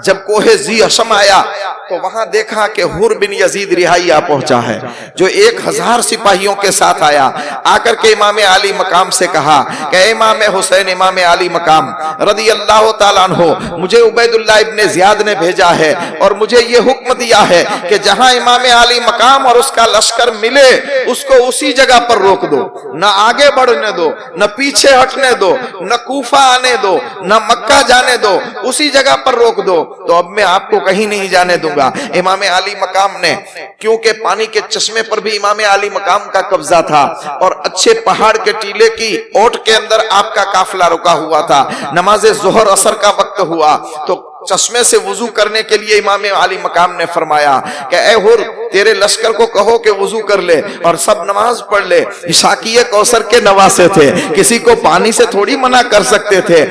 جب کوہ ذی حشم آیا تو وہاں دیکھا کہ حر بن یزید رہائی آ پہنچا ہے، جو 1000 سپاہیوں کے ساتھ آیا۔ آ کر کے امام علی مقام سے کہا کہ امام حسین، امام علی مقام رضی اللہ تعالیٰ عنہ، مجھے عبید اللہ ابن زیاد نے بھیجا ہے اور مجھے یہ حکم دیا ہے کہ جہاں امام علی مقام اور اس کا لشکر ملے اس کو اسی جگہ پر روک دو، نہ آگے بڑھنے دو، نہ پیچھے ہٹنے دو، نہ کوفہ آنے دو، نہ مکہ جانے دو، اسی جگہ پر روک دو۔ تو اب میں آپ کو کہیں نہیں جانے دوں گا۔ امام علی مقام نے، کیونکہ پانی کے چشمے پر بھی امام علی مقام کا قبضہ تھا اور اچھے پہاڑ کے ٹیلے کی اوٹ کے اندر آپ کا قافلہ رکا ہوا تھا، نماز ظہر عصر کا وقت ہوا تو چشمے سے وضو کرنے کے لیے امام علی مقام نے فرمایا کہ اے حر، تیرے لشکر کو کہو کہ وضو کر لے اور سب نماز پڑھ لے۔ شاکی کوثر کے نواسے تھے، کسی کو پانی سے تھوڑی منع کر سکتے تھے۔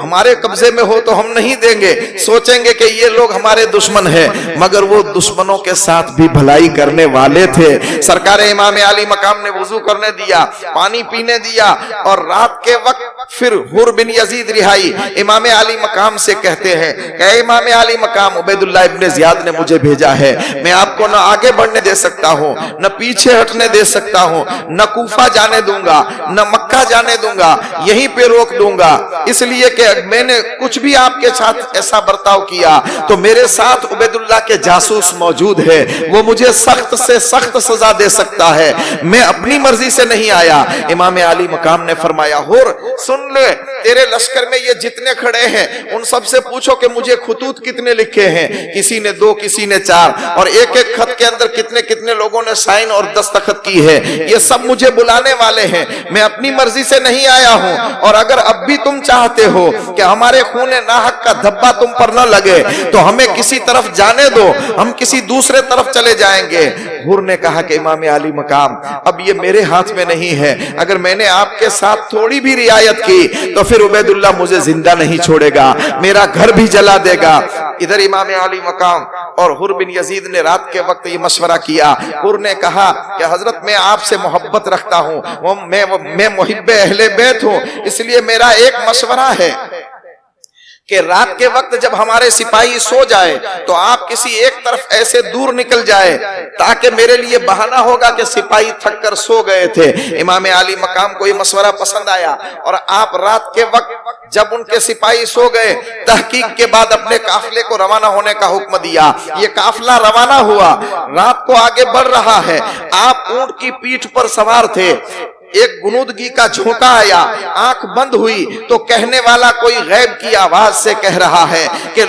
ہمارے قبضے میں ہو تو ہم نہیں دیں گے، سوچیں گے کہ یہ لوگ ہمارے دشمن ہیں، مگر وہ دشمنوں کے ساتھ بھی بھلائی کرنے والے تھے۔ سرکار امام علی مقام نے وضو کرنے دیا، پانی پینے دیا، اور رات کے وقت پھر حر بن یزید رہائی امام علی مقام سے کہتے ہیں کہ اے امام علی مقام، عبید اللہ ابن زیاد نے مجھے بھیجا ہے، میں آپ کو نہ آگے بڑھنے دے سکتا ہوں، نہ پیچھے ہٹنے دے سکتا ہوں، نہ کوفہ جانے دوں گا، نہ مکہ جانے دوں گا، یہیں پہ روک دوں گا، اس لیے کہ میں نے کچھ بھی آپ کے ساتھ ایسا برتاؤ کیا تو میرے ساتھ عبید اللہ کے جاسوس موجود ہے، وہ مجھے سخت سے سخت سزا دے سکتا ہے، میں اپنی مرضی سے نہیں آیا۔ امام علی مقام نے فرمایا، حر سن لے، تیرے لشکر میں یہ جتنے کھڑے ہیں ان سب سے پوچھو کہ مجھے خطوط کتنے لکھے ہیں، کسی نے 2، کسی نے 4، اور ایک ایک خط کے اندر کتنے کتنے لوگوں نے سائن اور دستخط کی ہے، یہ سب مجھے بلانے والے ہیں، میں اپنی مرضی سے نہیں آیا ہوں، اور اگر اب بھی تم چاہتے ہو کہ ہمارے خون ناحق کا دھبا تم پر نہ لگے تو ہمیں کسی طرف جانے دو، ہم کسی دوسرے طرف چلے جائیں گے۔ حر نے کہا کہ امام علی مقام، اب یہ میرے ہاتھ میں نہیں ہے، اگر میں نے آپ کے ساتھ تھوڑی بھی رعایت کی تو پھر عبید اللہ مجھے زندہ نہیں چھوڑے گا، میرا گھر بھی جلا دے گا۔ ادھر امام علی مقام اور حر بن یزید نے رات کے وقت یہ مشورہ کیا۔ حر نے کہا کہ حضرت میں آپ سے محبت رکھتا ہوں، میں محب اہل بیت ہوں، اس لیے میرا ایک مشورہ ہے کہ رات کے وقت جب ہمارے سپاہی سو جائے تو آپ کسی ایک طرف ایسے دور نکل جائے تاکہ میرے لیے بہانہ ہوگا کہ سپاہی تھک کر سو گئے تھے۔ امام عالی مقام کو یہ مشورہ پسند آیا اور آپ رات کے وقت جب ان کے سپاہی سو گئے تحقیق کے بعد اپنے قافلے کو روانہ ہونے کا حکم دیا۔ یہ قافلہ روانہ ہوا، رات کو آگے بڑھ رہا ہے، آپ اونٹ کی پیٹھ پر سوار تھے۔ ایک گنودگی کا جھونکا آیا، آنکھ بند ہوئی تو کہنے والا کوئی غیب کی آواز سے کہہ رہا ہے کہ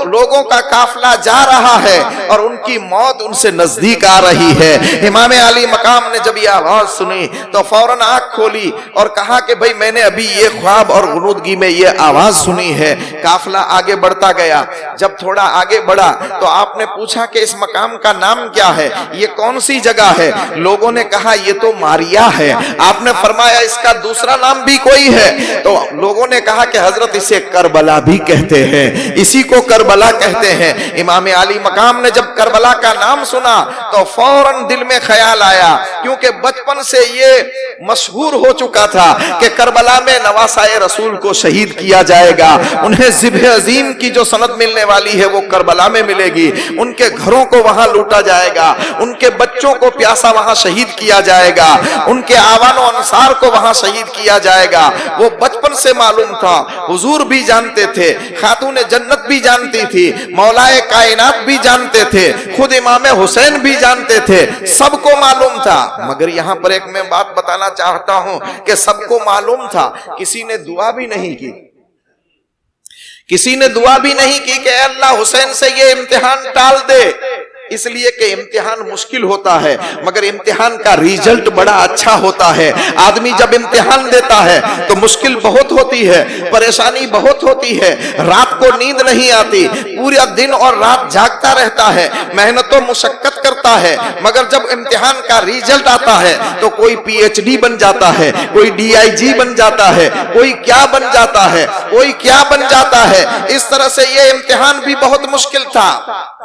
لوگوں کا قافلہ جا رہا ہے اور ان کی موت ان سے نزدیک آ رہی ہے۔ امام علی مقام نے جب یہ آواز سنی تو فوراً آنکھ کھولی اور کہا کہ بھئی میں نے ابھی یہ خواب اور غنودگی میں یہ آواز سنی ہے۔ قافلہ آگے بڑھتا گیا، جب تھوڑا آگے بڑھا تو آپ نے پوچھا کہ اس مقام کا نام کیا ہے، یہ کون سی جگہ ہے؟ لوگوں نے کہا یہ تو ماریا ہے۔ آپ نے فرمایا اس کا دوسرا نام بھی کوئی ہے؟ تو لوگوں نے کہا کہ حضرت اسے کربلا بھی کہتے ہیں، اسی کو کربلا کہتے ہیں۔ امام علی مقام نے جب کربلا کا نام سنا تو فوراً دل میں خیال آیا، کیونکہ بچپن سے یہ مشہور ہو چکا تھا کہ کربلا میں نواسائے رسول کو شہید کیا جائے گا، انہیں ذبح عظیم کی جو سند ملنے والی ہے وہ کربلا میں ملے گی، ان کے گھروں کو وہاں لوٹا جائے گا، ان کے بچوں کو پیاسا وہاں شہید کیا جائے گا، ان کے آوان و انصار کو وہاں شہید کیا جائے گا۔ وہ بچپن سے معلوم تھا، حضور بھی جانتے تھے، خاتون جنت بھی جانتی تھی، مولائے کائنات بھی جانتے تھے، خود امام حسین بھی جانتے تھے، سب کو معلوم تھا۔ مگر یہاں پر ایک میں بات بتانا چاہتا ہوں کہ سب کو معلوم تھا، کسی نے دعا بھی نہیں کی، کسی نے دعا بھی نہیں کی کہ اے اللہ حسین سے یہ امتحان ٹال دے، اس لیے کہ امتحان مشکل ہوتا ہے مگر امتحان کا ریزلٹ بڑا اچھا ہوتا ہے۔ آدمی جب امتحان دیتا ہے تو مشکل بہت ہوتی ہے، پریشانی بہت ہوتی ہے، رات کو نیند نہیں آتی، پورا دن اور رات جاگتا رہتا ہے، محنت و مشقت کرتا ہے، مگر جب امتحان کا ریزلٹ آتا ہے تو کوئی پی ایچ ڈی بن جاتا ہے، کوئی ڈی آئی جی بن جاتا ہے، کوئی کیا بن جاتا ہے، کوئی کیا بن جاتا ہے۔ اس طرح سے یہ امتحان بھی بہت مشکل تھا،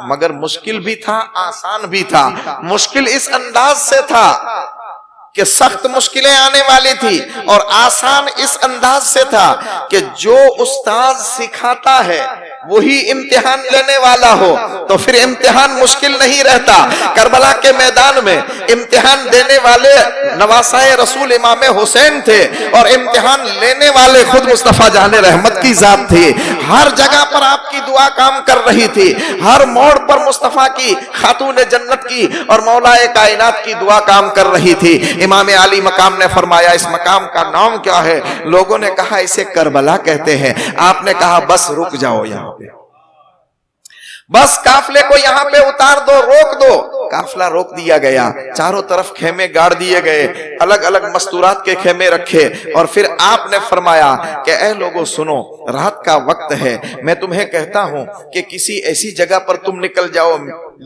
مگر مشکل بھی تھا آسان بھی تھا۔ مشکل اس انداز سے تھا کہ سخت مشکلیں آنے والی تھی، اور آسان اس انداز سے تھا کہ جو استاد سکھاتا ہے وہی امتحان لینے والا ہو تو پھر امتحان مشکل نہیں رہتا۔ کربلا کے میدان میں امتحان دینے والے نواسائے رسول امام حسین تھے اور امتحان لینے والے خود مصطفیٰ جان رحمت کی ذات تھی۔ ہر جگہ پر آپ کی دعا کام کر رہی تھی، ہر موڑ پر مصطفیٰ کی، خاتون جنت کی اور مولا کائنات کی دعا کام کر رہی تھی۔ امام علی مقام نے فرمایا اس مقام کا نام کیا ہے؟ لوگوں نے کہا اسے کربلا کہتے ہیں۔ آپ نے کہا بس رک جاؤ یہاں پہ، بس قافلے کو یہاں پہ اتار دو، روک دو۔ قافلہ روک دیا گیا، چاروں طرف خیمے گاڑ دیے گئے، الگ الگ مستورات کے خیمے رکھے، اور پھر آپ نے فرمایا کہ اے لوگوں سنو، رات کا وقت ہے، میں تمہیں کہتا ہوں کہ کسی ایسی جگہ پر تم نکل جاؤ،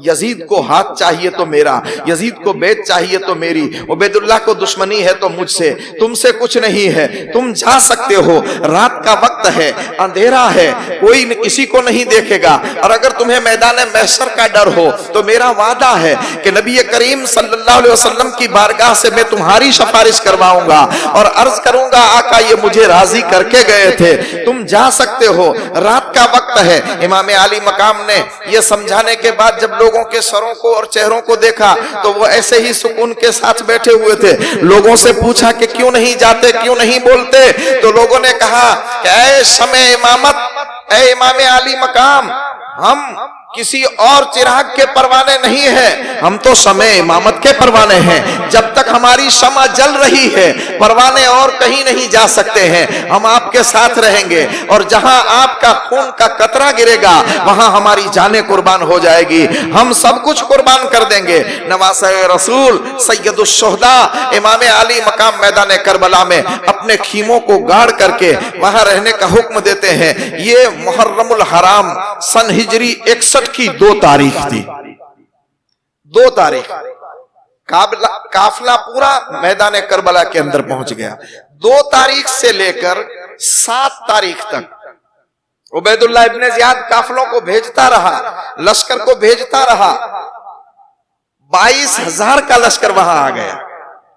یزید کو ہاتھ چاہیے تو میرا، یزید کو بیت چاہیے تو میری، عبید اللہ کو دشمنی ہے تو مجھ سے، تم سے کچھ نہیں ہے، تم جا سکتے ہو، رات کا وقت ہے، اندھیرا ہے، کوئی کسی کو نہیں دیکھے گا، اور اگر تمہیں میدان محشر کا ڈر ہو تو میرا وعدہ ہے کہ نبی کریم صلی اللہ علیہ وسلم کی بارگاہ سے میں تمہاری سفارش کرواؤں گا اور عرض کروں گا آقا یہ مجھے راضی کر کے گئے تھے، تم جا سکتے ہو، رات کا وقت ہے۔ امام علی مقام نے یہ سمجھانے کے بعد جب لوگوں کے سروں کو اور چہروں کو دیکھا تو وہ ایسے ہی سکون کے ساتھ بیٹھے ہوئے تھے۔ لوگوں سے پوچھا کہ کیوں نہیں جاتے، کیوں نہیں بولتے؟ تو لوگوں نے کہا کہ اے شمع امامت، اے امام علی مقام، ہم کسی اور چراغ کے پروانے نہیں ہیں، ہم تو شمع امامت کے پروانے ہیں۔ جب تک ہماری شمع جل رہی ہے پروانے اور کہیں نہیں جا سکتے ہیں، ہم آپ کے ساتھ رہیں گے، اور جہاں آپ کا خون کا قطرہ گرے گا وہاں ہماری جانیں قربان ہو جائے گی، ہم سب کچھ قربان کر دیں گے۔ نواسۂ رسول سید الشہداء امام علی مقام میدان کربلا میں اپنے خیموں کو گاڑ کر کے وہاں رہنے کا حکم دیتے ہیں۔ یہ محرم الحرام سن ہجری 61 کی 2 تاریخ تھی، 2 تاریخ قافلہ پورا میدان کربلا کے اندر پہنچ گیا۔ 2 تاریخ سے لے کر 7 تاریخ تک عبید اللہ ابن زیاد قافلوں کو بھیجتا رہا، لشکر کو بھیجتا رہا، 22,000 کا لشکر وہاں آ گیا،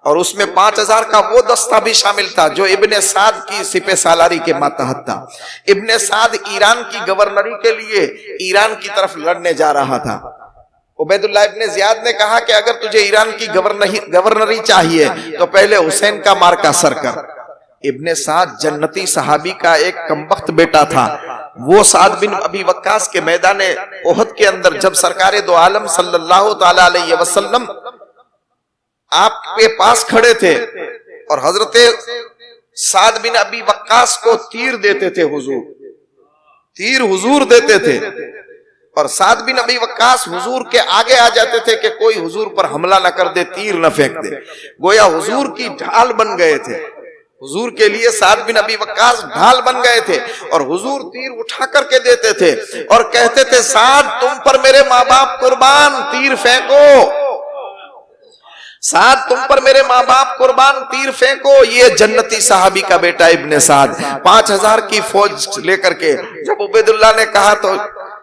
اور اس میں 5000 کا وہ دستہ بھی شامل تھا جو ابن سعد کی سپہ سالاری کے ماتحت تھا۔ ابن سعد ایران کی گورنری کے لیے ایران کی طرف لڑنے جا رہا تھا۔ عبید اللہ ابن زیاد نے کہا کہ اگر تجھے ایران کی گورنری چاہیے تو پہلے حسین کا مارکا سر کر۔ ابن سعد جنتی صحابی کا ایک کمبخت بیٹا تھا۔ وہ سعد بن ابی وقاص کے میدان احد کے اندر جب سرکار دو عالم صلی اللہ تعالی علیہ وسلم آپ کے پاس کھڑے تھے اور حضرت سعد بن ابی وقاص کو تیر دیتے تھے، تیر حضور دیتے تھے، اور سعد بن ابی وقاص حضور کے آگے آ جاتے تھے کہ کوئی حضور پر حملہ نہ کر دے، تیر نہ پھینک دے، گویا حضور کی ڈھال بن گئے تھے۔ حضور کے لیے سعد بن ابی وقاص ڈھال بن گئے تھے، اور حضور تیر اٹھا کر کے دیتے تھے اور کہتے تھے سعد تم پر میرے ماں باپ قربان، تیر پھینکو، سعد تم پر میرے ماں باپ قربان، تیر پھینکو۔ یہ جنتی صحابی کا بیٹا ابن سعد 5000 کی فوج لے کر کے جب عبید اللہ نے کہا تو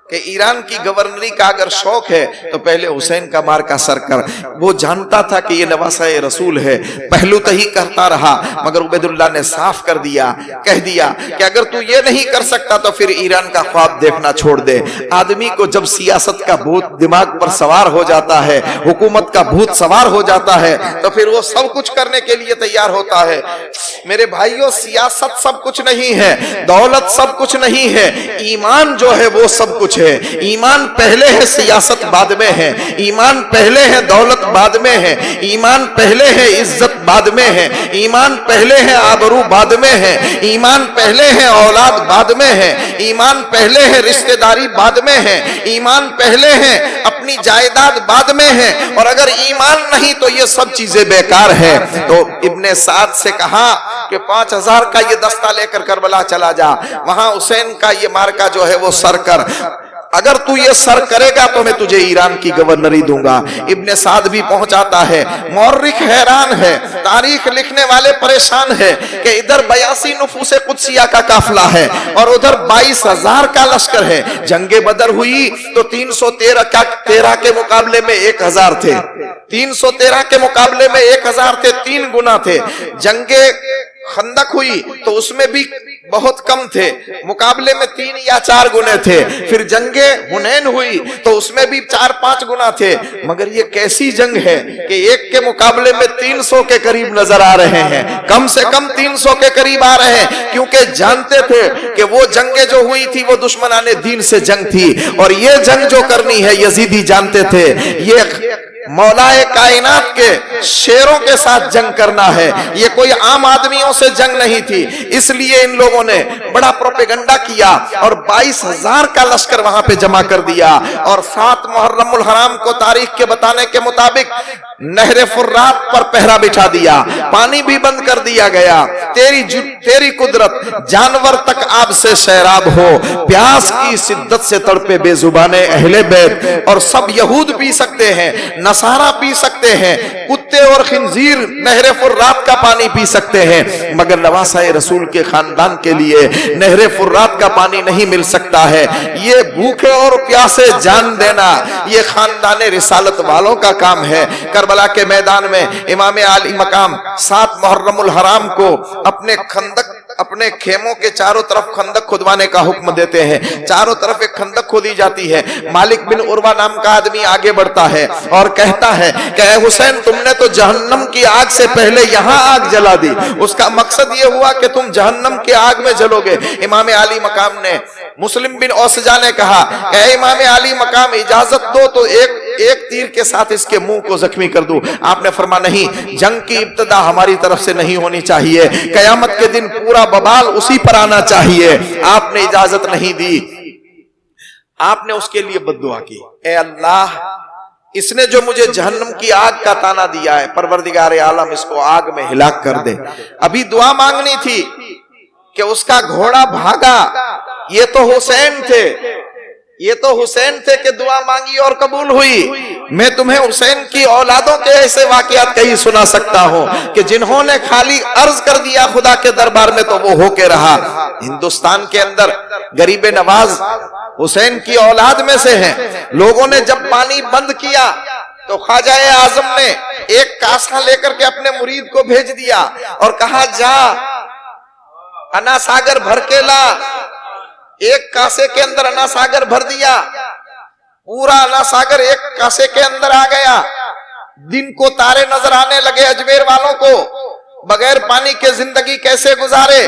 کہ ایران کی گورنری کا اگر شوق ہے تو پہلے حسین کا مارکا سر کر، وہ جانتا تھا کہ یہ نواسہ رسول ہے، پہلو تہی کرتا رہا، مگر عبید اللہ نے صاف کر دیا، کہہ دیا کہ اگر تو یہ نہیں کر سکتا تو پھر ایران کا خواب دیکھنا چھوڑ دے۔ آدمی کو جب سیاست کا بھوت دماغ پر سوار ہو جاتا ہے، حکومت کا بھوت سوار ہو جاتا ہے، تو پھر وہ سب کچھ کرنے کے لیے تیار ہوتا ہے۔ میرے بھائیوں، سیاست سب کچھ نہیں ہے، دولت سب کچھ نہیں ہے، ایمان جو ہے وہ سب کچھ ہے۔ ایمان پہلے ہے، سیاست بعد میں ہے، ایمان پہلے ہے، دولت بعد میں ہے، ایمان پہلے ہے، عزت بعد میں ہے، ایمان پہلے ہے، آبرو بعد میں ہے، ایمان پہلے ہے، اولاد بعد میں ہے، ایمان پہلے ہے، رشتہ داری بعد میں ہے، ایمان پہلے ہے، اپنی جائیداد بعد میں ہے، اور اگر ایمان نہیں تو یہ سب چیزیں بیکار ہے۔ تو ابن سعد سے کہا کہ 5000 کا یہ دستہ لے کر کربلا چلا جا، وہاں حسین کا یہ مارکا جو ہے وہ سر کر، اگر تو یہ سر کرے گا تو میں تجھے ایران کی گورنری دوں گا۔ ابن سعد بھی پہنچاتا ہے، مورخ حیران ہے، تاریخ لکھنے والے پریشان ہے کہ ادھر 82 نفوس قدسیہ کا قافلہ ہے اور ادھر 22000 کا لشکر ہے۔ جنگ بدر ہوئی تو 313 کے مقابلے میں 1000 تھے، 313 کے مقابلے میں 1000 تھے، 3 گنا تھے۔ جنگ خندق ہوئی تو اس میں بھی بہت کم تھے، مقابلے میں 3 یا 4 گنے تھے۔ پھر جنگ حنین ہوئی تو اس میں بھی 4-5 گنا تھے، مگر یہ کیسی جنگ ہے کہ ایک کے مقابلے میں 300 کے قریب نظر آ رہے ہیں، کم سے کم 300 کے قریب آ رہے ہیں، کیونکہ جانتے تھے کہ وہ جنگیں جو ہوئی تھی وہ دشمنان دین سے جنگ تھی، اور یہ جنگ جو کرنی ہے یزیدی جانتے تھے یہ مولا کائنات کے شیروں کے ساتھ جنگ کرنا ہے، یہ کوئی عام آدمیوں سے جنگ نہیں تھی۔ اس لیے ان لوگوں نے بڑا پروپیگنڈا کیا اور 22000 کا لشکر وہاں پہ جمع کر دیا، اور 7 محرم الحرام کو تاریخ کے بتانے کے مطابق نہر فرات پر پہرا بٹھا دیا، پانی بھی بند کر دیا گیا۔ تیری قدرت جانور تک آب سے سیراب ہو، پیاس کی شدت سے تڑپے بے زبان اہل بیت، اور سب یہود پی سکتے ہیں، نصارہ پی سکتے ہیں، کتے اور خنزیر نہر فرات کا پانی پی سکتے ہیں، مگر نواسہ رسول کے خاندان کے لیے نہر فرات کا پانی نہیں مل سکتا ہے۔ یہ بھوکے اور پیاسے جان دینا یہ خاندان رسالت والوں کا کام ہے۔ کربلا کے میدان میں امام عالی مقام 7 محرم الحرام کو اپنے خیموں کے چاروں طرف خندق کھدوانے کا حکم دیتے ہیں۔ چاروں طرف ایک خندق کھودی جاتی ہے۔ مالک بن عروہ نام کا آدمی آگے بڑھتا ہے اور کہتا ہے کہ اے حسین، تم نے تو جہنم کی آگ سے پہلے یہاں آگ جلا دی، اس کا مقصد یہ ہوا کہ تم جہنم کی آگ میں جلو گے۔ امام عالی مقام نے، مسلم بن اوسجا نے کہا اے امام عالی مقام، اجازت دو تو ایک تیر کے ساتھ اس کے منہ کو زخمی کر دوں۔ آپ نے فرمایا نہیں، جنگ کی ابتدا ہماری طرف سے نہیں ہونی چاہیے، قیامت کے دن پورا ببال اسی پر آنا چاہیے۔ آپ نے اجازت نہیں دی، آپ نے اس کے لیے بد دعا کی، اے اللہ، اس نے جو مجھے جہنم کی آگ کا تانا دیا ہے، پروردگار عالم اس کو آگ میں ہلاک کر دے۔ ابھی دعا مانگنی تھی کہ اس کا گھوڑا بھاگا، یہ تو حسین تھے، یہ تو حسین تھے کہ دعا مانگی اور قبول ہوئی۔ میں تمہیں حسین کی اولادوں کے ایسے واقعات کہیں سنا سکتا ہوں کہ جنہوں نے خالی عرض کر دیا خدا کے دربار میں تو وہ ہو کے رہا۔ ہندوستان کے اندر غریب نواز حسین کی اولاد میں سے ہیں، لوگوں نے جب پانی بند کیا تو خواجہ اعظم نے ایک کاسا لے کر کے اپنے مرید کو بھیج دیا اور کہا جا انا ساگر بھر کے لا. ایک کاسے کے اندر انا ساگر بھر دیا, پورا انا ساگر ایک کاسے کے اندر آ گیا. دن کو تارے نظر آنے لگے اجمیر والوں کو, بغیر پانی کے زندگی کیسے گزارے.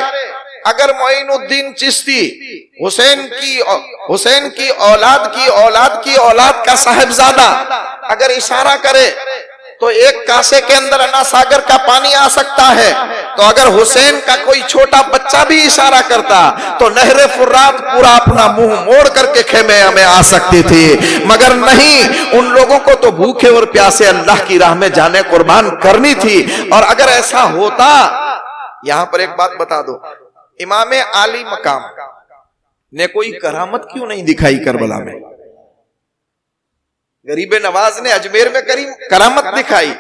اگر معین الدین چشتی حسین کی اولاد کا صاحبزادہ اگر اشارہ کرے تو ایک کاسے کے اندر انا ساگر کا پانی آ سکتا ہے, تو اگر حسین کا کوئی چھوٹا بچہ بھی اشارہ کرتا تو نہر فرات پورا اپنا منہ موڑ کر کے خیمے میں آ سکتی تھی. مگر نہیں, ان لوگوں کو تو بھوکے اور پیاسے اللہ کی راہ میں جانے قربان کرنی تھی. اور اگر ایسا ہوتا, یہاں پر ایک بات بتا دو, امام عالی مقام نے کوئی کرامت کیوں نہیں دکھائی کربلا میں؟ غریب نواز نے اجمیر میں کرامت دکھائی,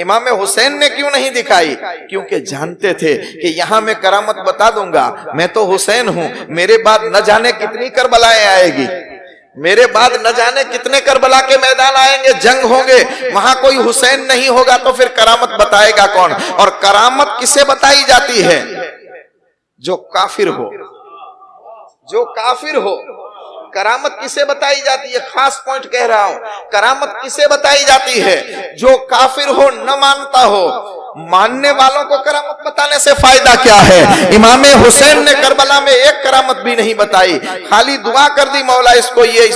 امام حسین نے کیوں نہیں دکھائی؟ کیونکہ جانتے تھے کہ یہاں میں کرامت بتا دوں گا, میں تو حسین ہوں, میرے بعد نہ جانے کتنی کربلائیں آئے گی, میرے بعد نہ جانے کتنے کربلا کے میدان آئیں گے, جنگ ہوں گے, وہاں کوئی حسین نہیں ہوگا تو پھر کرامت بتائے گا کون؟ اور کرامت کسے بتائی جاتی ہے؟ جو کافر ہو, جو کافر ہو. کرامت کسے بتائی جاتی ہے؟ خاص پوائنٹ کہہ رہا ہوں, کرامت کسے بتائی جاتی ہے؟ جو کافر ہو, نہ مانتا ہو. ماننے والوں کو کرامت بتانے سے فائدہ کیا ہے؟ امام حسین نے کربلا میں ایک کرامت بھی نہیں بتائی, خالی دعا کر دی مولا اس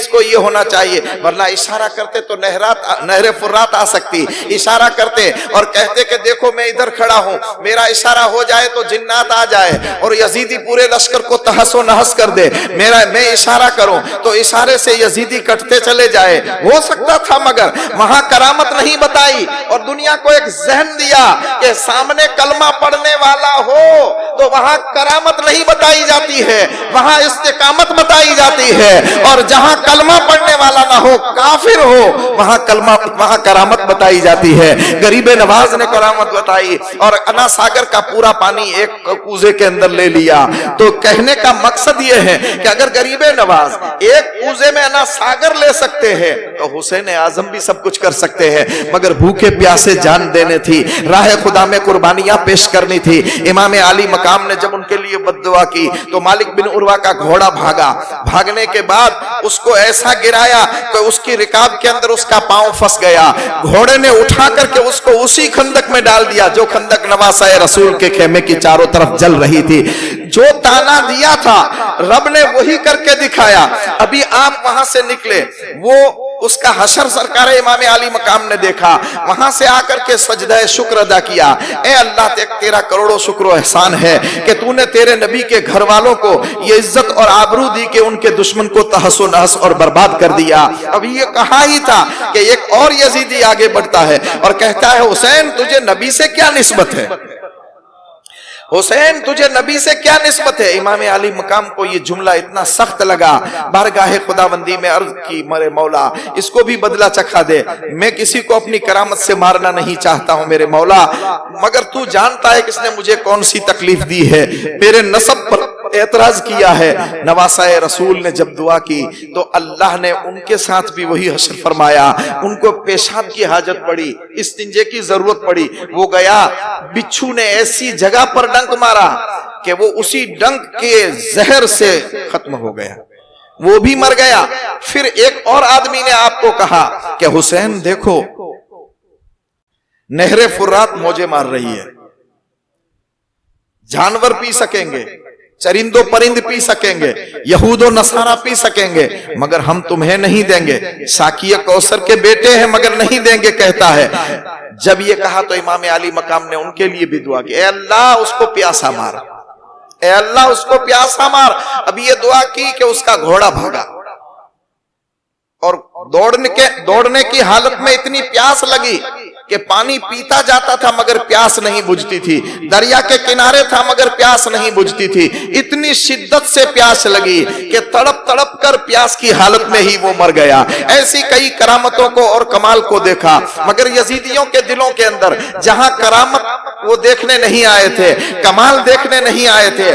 کو یہ ہونا چاہیے, ورنہ اشارہ کرتے تو نہر فرات آ سکتی. اشارہ کرتے اور کہتے کہ دیکھو میں ادھر کھڑا ہوں, میرا اشارہ ہو جائے تو جنات آ جائے اور یزیدی پورے لشکر کو تہس و نہس کر دے. میں اشارہ کروں تو اشارے سے یزیدی کٹتے چلے جائے, ہو سکتا تھا. مگر وہاں کرامت نہیں بتائی اور دنیا کو ایک ذہن دیا کہ سامنے کلمہ پڑھنے والا ہو تو وہاں کرامت نہیں بتائی جاتی ہے, وہاں استقامت بتائی جاتی ہے. اور جہاں کلمہ پڑھنے والا نہ ہو, کافر ہو, وہاں کرامت بتائی جاتی ہے. غریب نواز نے کرامت بتائی اور انا ساگر کا پورا پانی ایک کوزے کے اندر لے لیا. تو کہنے کا مقصد یہ ہے کہ اگر غریب نواز ایک کوزے میں انا ساگر لے سکتے ہیں تو حسین اعظم بھی سب کچھ کر سکتے ہیں. مگر بھوکے پیاسے جان دینے تھی, راہ خدا میں قربانیاں پیش کرنی تھی. امام علی مقام نے جب ان کے لیے بد دعا کی تو مالک بن عروہ کا گھوڑا بھاگا, بھاگنے کے بعد اس کو ایسا گرایا کہ اس کی رکاب کے اندر اس کا پاؤں پھنس گیا. گھوڑے نے اٹھا کر کے اس کو اسی خندق میں ڈال دیا جو خندق نواسہ رسول کے خیمے کی چاروں طرف جل رہی تھی. جو تانا دیا تھا رب نے وہی کر کے دکھایا. ابھی آپ وہاں سے نکلے, وہ اس کا حشر سرکار امام علی مقام نے دیکھا, وہاں سے آ کر کے سجدہ شکر ادا کیا. اے اللہ تیرا کروڑوں شکر و احسان ہے کہ تو نے تیرے نبی کے گھر والوں کو یہ عزت اور آبرو دی کہ ان کے دشمن کو تہس و نہس اور برباد کر دیا. ابھی یہ کہا ہی تھا کہ ایک اور یزیدی آگے بڑھتا ہے اور کہتا ہے حسین تجھے نبی سے کیا نسبت ہے, حسین تجھے نبی سے کیا نسبت ہے. امام علی مقام کو یہ جملہ اتنا سخت لگا, بارگاہ خداوندی میں عرض کی میرے مولا اس کو بھی بدلہ چکھا دے. میں کسی کو اپنی کرامت سے مارنا نہیں چاہتا ہوں میرے مولا, مگر تو جانتا ہے کس نے مجھے کون سی تکلیف دی ہے, میرے نسب پر اعتراض کیا ہے. نواسہ رسول نے جب دعا کی تو اللہ نے ان کے ساتھ بھی وہی حشر فرمایا. ان کو پیشاب کی حاجت پڑی, استنجے کی ضرورت پڑی, وہ گیا بچھو نے ایسی جگہ پر ڈنک مارا کہ وہ اسی ڈنک کے زہر سے ختم ہو گیا, وہ بھی مر گیا. پھر ایک اور آدمی نے آپ کو کہا کہ حسین دیکھو نہر فرات موجیں مار رہی ہے, جانور پی سکیں گے, چرند و پرند پی سکیں گے, یہود و نصارہ پی سکیں گے, مگر ہم تمہیں نہیں دیں گے. ساقیہ کوثر کے بیٹے ہیں مگر نہیں دیں گے کہتا ہے. جب یہ کہا تو امام علی مقام نے ان کے لیے بھی دعا کی, اے اللہ اس کو پیاسا مار, اے اللہ اس کو پیاسا مار. اب یہ دعا کی کہ اس کا گھوڑا بھاگا اور دوڑنے کی حالت میں اتنی پیاس لگی کہ پانی پیتا جاتا تھا مگر پیاس نہیں بجھتی تھی, دریا کے کنارے تھا مگر پیاس نہیں بجھتی تھی. اتنی شدت سے پیاس لگی کہ تڑپ تڑپ کر پیاس کی حالت میں ہی وہ مر گیا. ایسی کئی کرامتوں کو اور کمال کو دیکھا, مگر یزیدیوں کے دلوں کے اندر جہاں کرامت وہ دیکھنے نہیں آئے تھے, کمال دیکھنے نہیں آئے تھے,